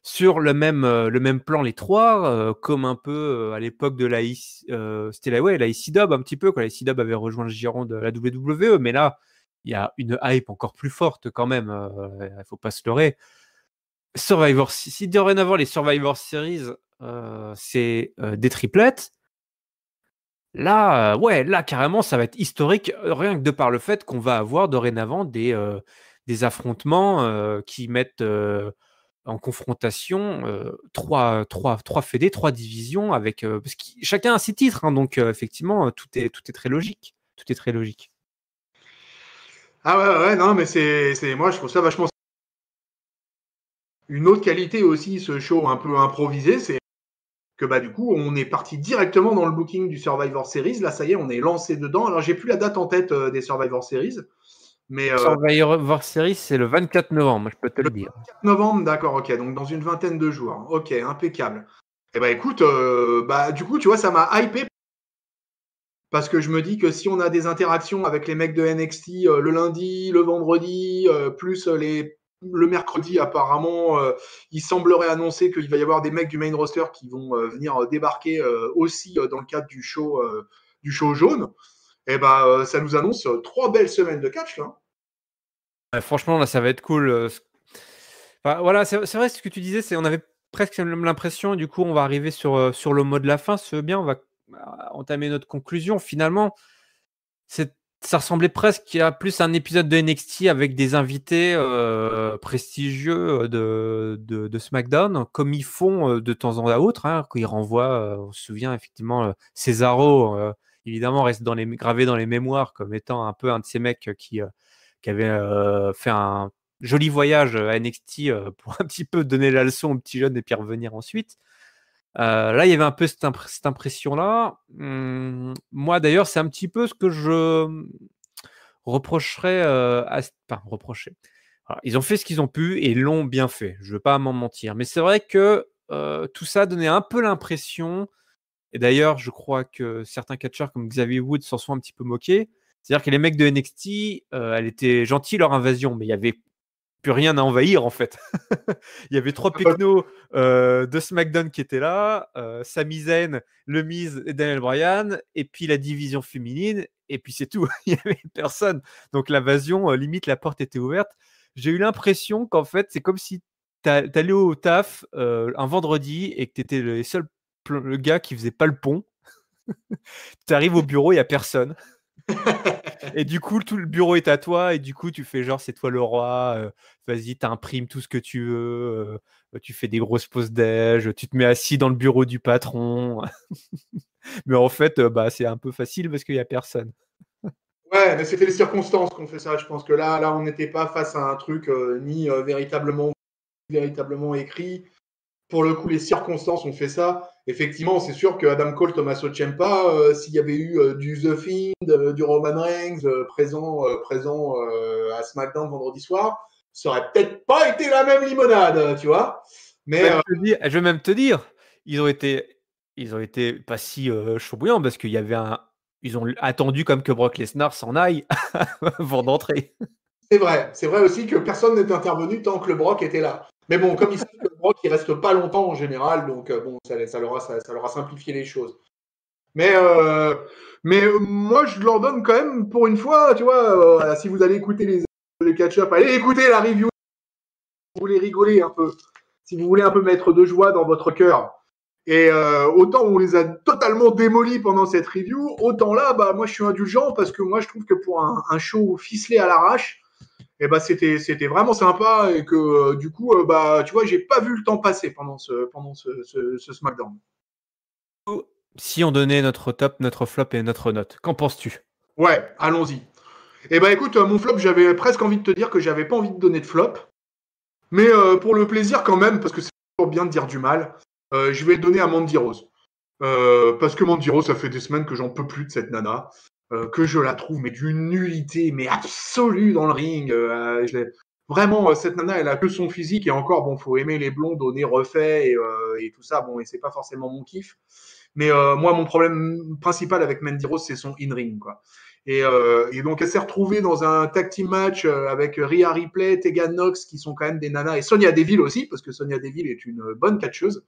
sur le même plan les trois, comme un peu à l'époque de c'était la IC-Dub un petit peu, quand la IC-Dub avait rejoint le giron de la WWE, mais là, il y a une hype encore plus forte quand même, il ne faut pas se leurrer. Si dorénavant les Survivor Series, c'est des triplettes, là, là, carrément, ça va être historique, rien que de par le fait qu'on va avoir dorénavant des affrontements qui mettent en confrontation trois fédés, trois divisions, avec parce que chacun a ses titres, hein, donc effectivement, tout est très logique. Tout est très logique. Ah ouais, non, mais moi, je trouve ça vachement. Une autre qualité aussi, ce show un peu improvisé, c'est que du coup, on est parti directement dans le booking du Survivor Series. Là, ça y est, on est lancé dedans. Alors, j'ai plus la date en tête des Survivor Series. Mais, Survivor Series, c'est le 24 novembre, je peux te le dire. 24 novembre, d'accord, ok. Donc, dans une vingtaine de jours. Ok, impeccable. Et écoute, du coup, tu vois, ça m'a hypé. Parce que je me dis que si on a des interactions avec les mecs de NXT le lundi, le vendredi, plus le mercredi, apparemment, il semblerait annoncer qu'il va y avoir des mecs du main roster qui vont venir débarquer aussi dans le cadre du show jaune. Et bah, ça nous annonce 3 belles semaines de catch, là. Franchement, là, ça va être cool. Enfin, voilà, c'est vrai ce que tu disais, c'est on avait presque l'impression, et du coup, on va arriver sur le mot de la fin. Si tu veux bien, on va entamer notre conclusion. Finalement, ça ressemblait presque à plus un épisode de NXT avec des invités prestigieux de SmackDown, comme ils font de temps en autre, hein, quand ils renvoient, on se souvient effectivement, Cesaro, évidemment, reste gravé dans les mémoires comme étant un peu un de ces mecs qui avait fait un joli voyage à NXT pour un petit peu donner la leçon aux petits jeunes et puis revenir ensuite. Là, il y avait un peu cette impression-là. Moi, d'ailleurs, c'est un petit peu ce que je reprocherais enfin, reprocher. Alors, ils ont fait ce qu'ils ont pu et l'ont bien fait. Je ne veux pas m'en mentir. Mais c'est vrai que tout ça donnait un peu l'impression, et d'ailleurs, je crois que certains catcheurs comme Xavier Woods s'en sont un petit peu moqués. C'est-à-dire que les mecs de NXT, elle était gentille leur invasion, mais il y avait plus rien à envahir en fait. Il y avait 3 pecnos de SmackDown qui étaient là, Sami Zayn, Le Miz et Daniel Bryan, et puis la division féminine, et puis c'est tout. Il n'y avait personne. Donc l'invasion, limite la porte était ouverte. J'ai eu l'impression qu'en fait c'est comme si t'allais au taf un vendredi et que t'étais le gars qui faisait pas le pont. T'arrives au bureau, il n'y a personne. Et du coup, tout le bureau est à toi, et du coup, tu fais genre, c'est toi le roi, vas-y, t'imprimes tout ce que tu veux, tu fais des grosses pauses déj, tu te mets assis dans le bureau du patron. Mais en fait, bah, c'est un peu facile parce qu'il n'y a personne. Ouais, mais c'était les circonstances qu'on fait ça. Je pense que là, on n'était pas face à un truc ni véritablement écrit. Pour le coup, les circonstances ont fait ça. Effectivement, c'est sûr que Adam Cole, Tommaso Ciampa, s'il y avait eu du The Fiend, du Roman Reigns présent à SmackDown vendredi soir, ça aurait peut-être pas été la même limonade, tu vois. Mais Je vais même te dire, ils ont été pas si chaud bouillant parce qu'il y avait ils ont attendu comme que Brock Lesnar s'en aille avant d'entrer. c'est vrai aussi que personne n'est intervenu tant que le Brock était là. Mais bon, comme il sait que le Brock, il reste pas longtemps en général, donc bon, ça leur a simplifié les choses. Mais, euh, mais moi, je leur donne quand même, pour une fois, tu vois, si vous allez écouter les catch-up, allez écouter la review si vous voulez rigoler un peu, si vous voulez un peu mettre de joie dans votre cœur. Et autant on les a totalement démolis pendant cette review, autant là, bah, moi, je suis indulgent parce que moi, je trouve que pour un show ficelé à l'arrache, et bah, c'était vraiment sympa et que du coup, bah, tu vois, j'ai pas vu le temps passer pendant ce SmackDown. Si on donnait notre top, notre flop et notre note, qu'en penses-tu? Ouais, allons-y. Eh ben écoute, mon flop, j'avais presque envie de te dire que j'avais pas envie de donner de flop, mais pour le plaisir quand même, parce que c'est toujours bien de dire du mal, je vais le donner à Mandy Rose. Parce que Mandy Rose, ça fait des semaines que j'en peux plus de cette nana, que je la trouve mais d'une nullité mais absolue dans le ring. Vraiment, cette nana, elle a que son physique et encore, bon, faut aimer les blondes au nez refait et tout ça, bon, et c'est pas forcément mon kiff. Mais moi, mon problème principal avec Mandy Rose, c'est son in-ring, quoi. Et donc, elle s'est retrouvée dans un tag team match avec Rhea Ripley, Tegan Nox, qui sont quand même des nanas, et Sonya Deville aussi, parce que Sonya Deville est une bonne catcheuse.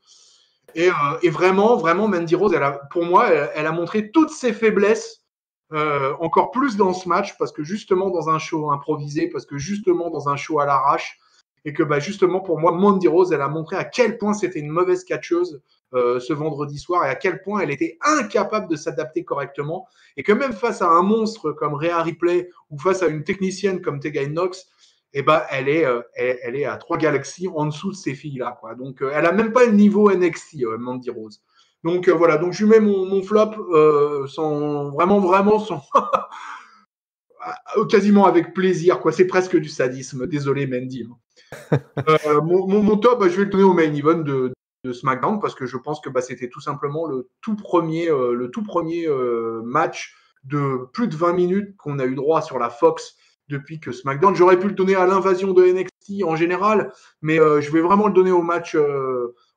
Et vraiment, vraiment, Mandy Rose, pour moi, elle a montré toutes ses faiblesses, encore plus dans ce match, parce que justement dans un show improvisé, parce que justement dans un show à l'arrache, et que bah, justement pour moi, Mandy Rose, elle a montré à quel point c'était une mauvaise catcheuse ce vendredi soir, et à quel point elle était incapable de s'adapter correctement, et que même face à un monstre comme Rhea Ripley, ou face à une technicienne comme Tegan Nox, eh ben, elle est à 3 galaxies en dessous de ces filles-là. Quoi. Donc, elle a même pas le niveau NXT, Mandy Rose. Donc, voilà. Donc, je lui mets mon flop sans, vraiment, sans, quasiment avec plaisir. Quoi. C'est presque du sadisme. Désolé, Mandy. Mon top, bah, je vais le donner au main event de SmackDown parce que je pense que bah, c'était tout simplement le tout premier match de plus de 20 minutes qu'on a eu droit sur la Fox depuis que SmackDown. J'aurais pu le donner à l'invasion de NXT en général, mais je vais vraiment le donner au match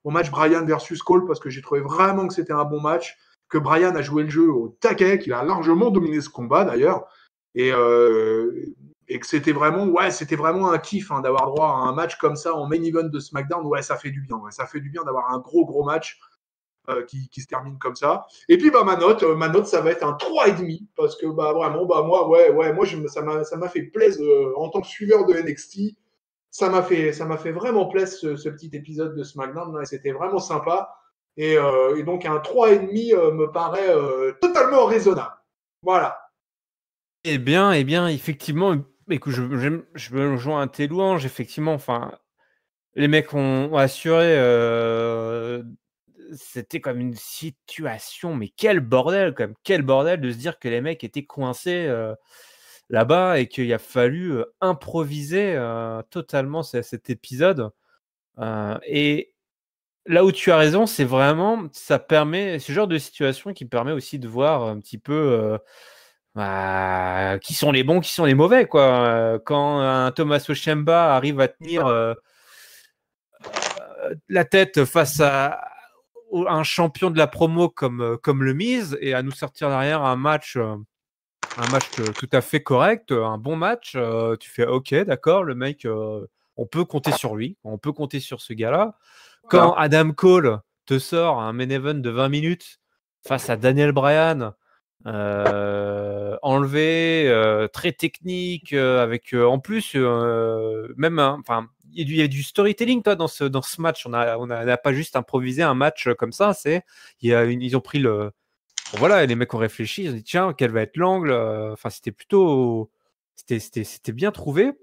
Bryan versus Cole parce que j'ai trouvé vraiment que c'était un bon match, que Bryan a joué le jeu au taquet, qu'il a largement dominé ce combat d'ailleurs. Et, et que c'était vraiment un kiff hein, d'avoir droit à un match comme ça en main event de SmackDown. Ouais, ça fait du bien. Ouais, ça fait du bien d'avoir un gros match qui se termine comme ça. Et puis ma note, ça va être un 3,5 parce que vraiment, moi, ça m'a fait plaisir en tant que suiveur de NXT. Ça m'a fait vraiment plaisir ce petit épisode de SmackDown. Là, c'était vraiment sympa. Et donc un 3,5 me paraît totalement raisonnable. Voilà. Eh bien, effectivement, écoute, je me rejoins à tes louanges, effectivement. Enfin, les mecs ont assuré. C'était comme une situation, mais quel bordel, comme quel bordel de se dire que les mecs étaient coincés là-bas et qu'il a fallu improviser totalement cet épisode. Et là où tu as raison, c'est vraiment, ça permet, ce genre de situation qui permet aussi de voir un petit peu qui sont les bons, qui sont les mauvais, quoi. Quand un Tommaso Ciampa arrive à tenir la tête face à un champion de la promo comme le Miz et à nous sortir derrière un match tout à fait correct, un bon match, tu fais ok, d'accord, le mec, on peut compter sur lui, on peut compter sur ce gars-là. Quand Adam Cole te sort un main event de 20 minutes face à Daniel Bryan, enlevé, très technique, avec en plus même, enfin, il y a du storytelling toi dans ce match. On n'a pas juste improvisé un match comme ça. Ils ont pris le bon, voilà, les mecs ont réfléchi, ils ont dit tiens, quel va être l'angle. Enfin, c'était bien trouvé.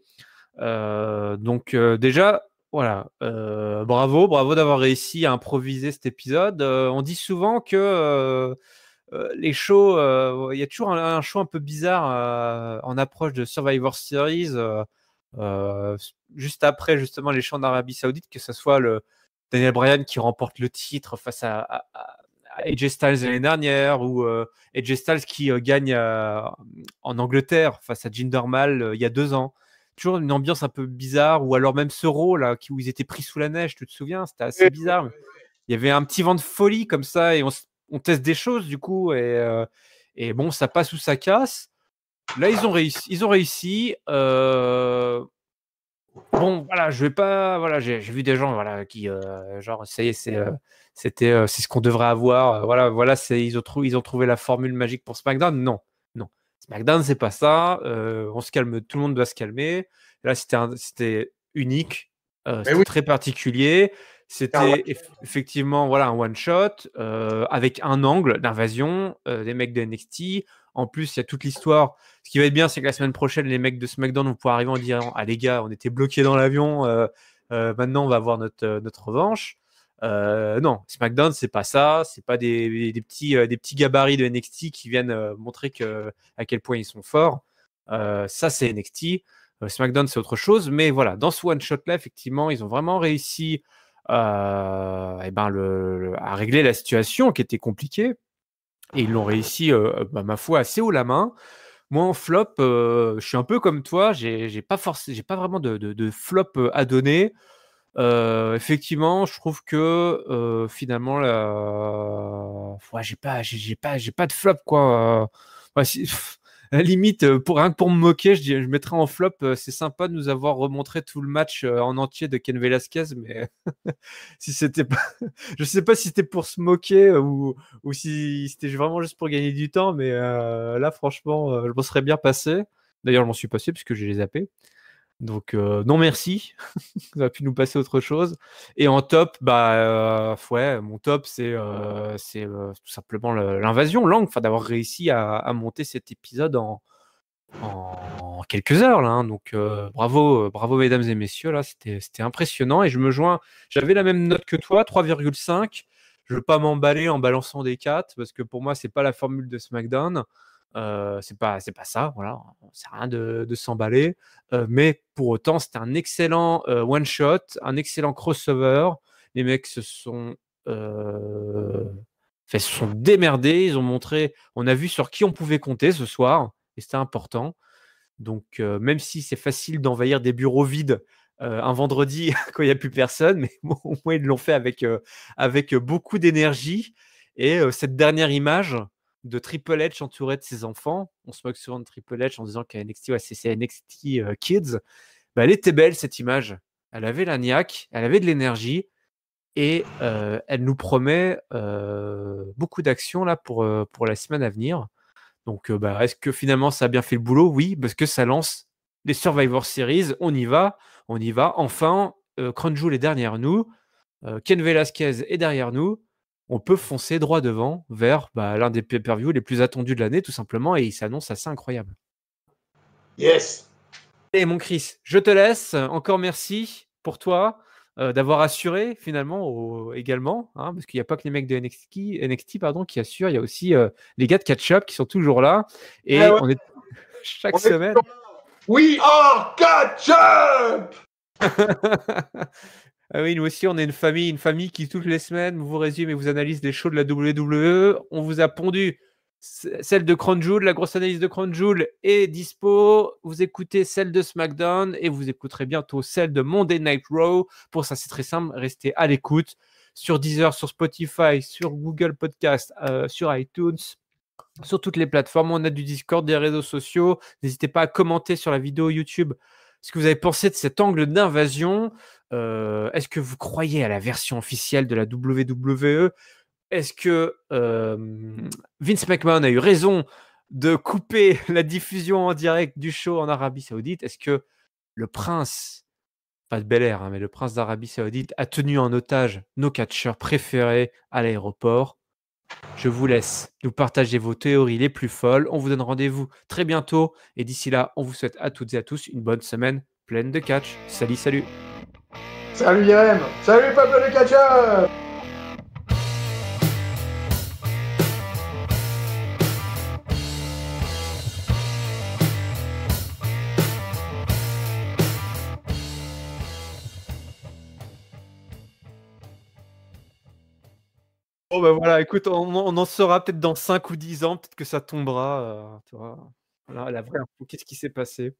Donc déjà, voilà, bravo d'avoir réussi à improviser cet épisode. On dit souvent que les shows, il y a toujours un show un peu bizarre en approche de Survivor Series, juste après justement les shows d'Arabie Saoudite, que ce soit le Daniel Bryan qui remporte le titre face à AJ Styles l'année dernière, ou AJ Styles qui gagne en Angleterre face à Jinder Mahal il y a 2 ans. Toujours une ambiance un peu bizarre, ou alors même ce rôle là où ils étaient pris sous la neige, tu te souviens, c'était assez bizarre. Il y avait un petit vent de folie comme ça et on teste des choses du coup, et bon, ça passe ou ça casse. Là, ils ont réussi. Bon, voilà, je vais pas. Voilà, j'ai vu des gens, voilà, qui genre ça y est, c'est ce qu'on devrait avoir. Voilà, ils ont trouvé la formule magique pour SmackDown. Non, non, SmackDown, c'est pas ça. On se calme, tout le monde doit se calmer. Là, c'était unique, c'était très particulier. C'était effectivement, voilà, un one shot avec un angle d'invasion des mecs de NXT. En plus, il y a toute l'histoire. Ce qui va être bien, c'est que la semaine prochaine, les mecs de SmackDown vont pouvoir arriver en disant ah les gars, on était bloqués dans l'avion, maintenant on va avoir notre revanche. Non, SmackDown, c'est pas ça. C'est pas des petits gabarits de NXT qui viennent montrer à quel point ils sont forts. Ça, c'est NXT. SmackDown, c'est autre chose. Mais voilà, dans ce one shot là, effectivement, ils ont vraiment réussi à régler la situation qui était compliquée. Et ils l'ont réussi, ma foi, assez haut la main. Moi, en flop, je suis un peu comme toi. J'ai pas vraiment de flop à donner. Effectivement, je trouve que finalement, ouais, j'ai pas de flop, quoi. Ouais, à la limite, rien que pour me moquer, je mettrais en flop. C'est sympa de nous avoir remontré tout le match en entier de Ken Velasquez, mais si c'était pas, je sais pas si c'était pour se moquer ou si c'était vraiment juste pour gagner du temps, mais là, franchement, je m'en serais bien passé. D'ailleurs, je m'en suis passé puisque j'ai les zappé. Donc, non merci. Ça va pu nous passer autre chose. Et en top, ouais, mon top, c'est tout simplement l'invasion, enfin, d'avoir réussi à monter cet épisode en quelques heures là, hein. Donc bravo mesdames et messieurs, là c'était impressionnant, et je me joins, j'avais la même note que toi, 3,5. Je veux pas m'emballer en balançant des 4 parce que pour moi c'est pas la formule de SmackDown. C'est pas ça, voilà, c'est rien de s'emballer, mais pour autant c'était un excellent one shot, un excellent crossover. Les mecs se sont démerdés, ils ont montré, on a vu sur qui on pouvait compter ce soir, et c'était important. Donc, même si c'est facile d'envahir des bureaux vides un vendredi quand il n'y a plus personne, mais bon, au moins ils l'ont fait avec beaucoup d'énergie. Et cette dernière image de Triple H entouré de ses enfants, on se moque souvent de Triple H en disant qu'à NXT, ouais, c'est NXT Kids, elle était belle cette image. Elle avait la niaque, elle avait de l'énergie. Et elle nous promet beaucoup d'actions là pour la semaine à venir. Donc, est-ce que finalement ça a bien fait le boulot? Oui, parce que ça lance les Survivor Series. On y va. Enfin, Crown Jewel est derrière nous. Ken Velasquez est derrière nous. On peut foncer droit devant vers l'un des pay-per-view les plus attendus de l'année, tout simplement. Et il s'annonce assez incroyable. Yes! Et mon Chris, je te laisse. Encore merci pour toi d'avoir assuré finalement également, hein, parce qu'il n'y a pas que les mecs de NXT qui assurent, il y a aussi les gars de Catch-Up qui sont toujours là. Et on est chaque semaine. We are Catch-Up! Ah oui, nous aussi, on est une famille qui toutes les semaines vous résume et vous analyse les shows de la WWE. On vous a pondu celle de Crown Jewel, la grosse analyse de Crown Jewel est dispo. Vous écoutez celle de SmackDown et vous écouterez bientôt celle de Monday Night Raw. Pour ça, c'est très simple, restez à l'écoute sur Deezer, sur Spotify, sur Google Podcast, sur iTunes, sur toutes les plateformes. On a du Discord, des réseaux sociaux. N'hésitez pas à commenter sur la vidéo YouTube ce que vous avez pensé de cet angle d'invasion. Est-ce que vous croyez à la version officielle de la WWE? Est-ce que Vince McMahon a eu raison de couper la diffusion en direct du show en Arabie Saoudite? Est-ce que le prince, pas de Bel-Air, mais le prince d'Arabie Saoudite a tenu en otage nos catcheurs préférés à l'aéroport? Je vous laisse nous partager vos théories les plus folles. On vous donne rendez-vous très bientôt. Et d'ici là, on vous souhaite à toutes et à tous une bonne semaine pleine de catch. Salut, salut. Salut Irem! Salut peuple de Catch-Up! Bon, voilà, écoute, on en saura peut-être dans 5 ou 10 ans, peut-être que ça tombera. Tu vois. Voilà, la vraie info, qu'est-ce qui s'est passé?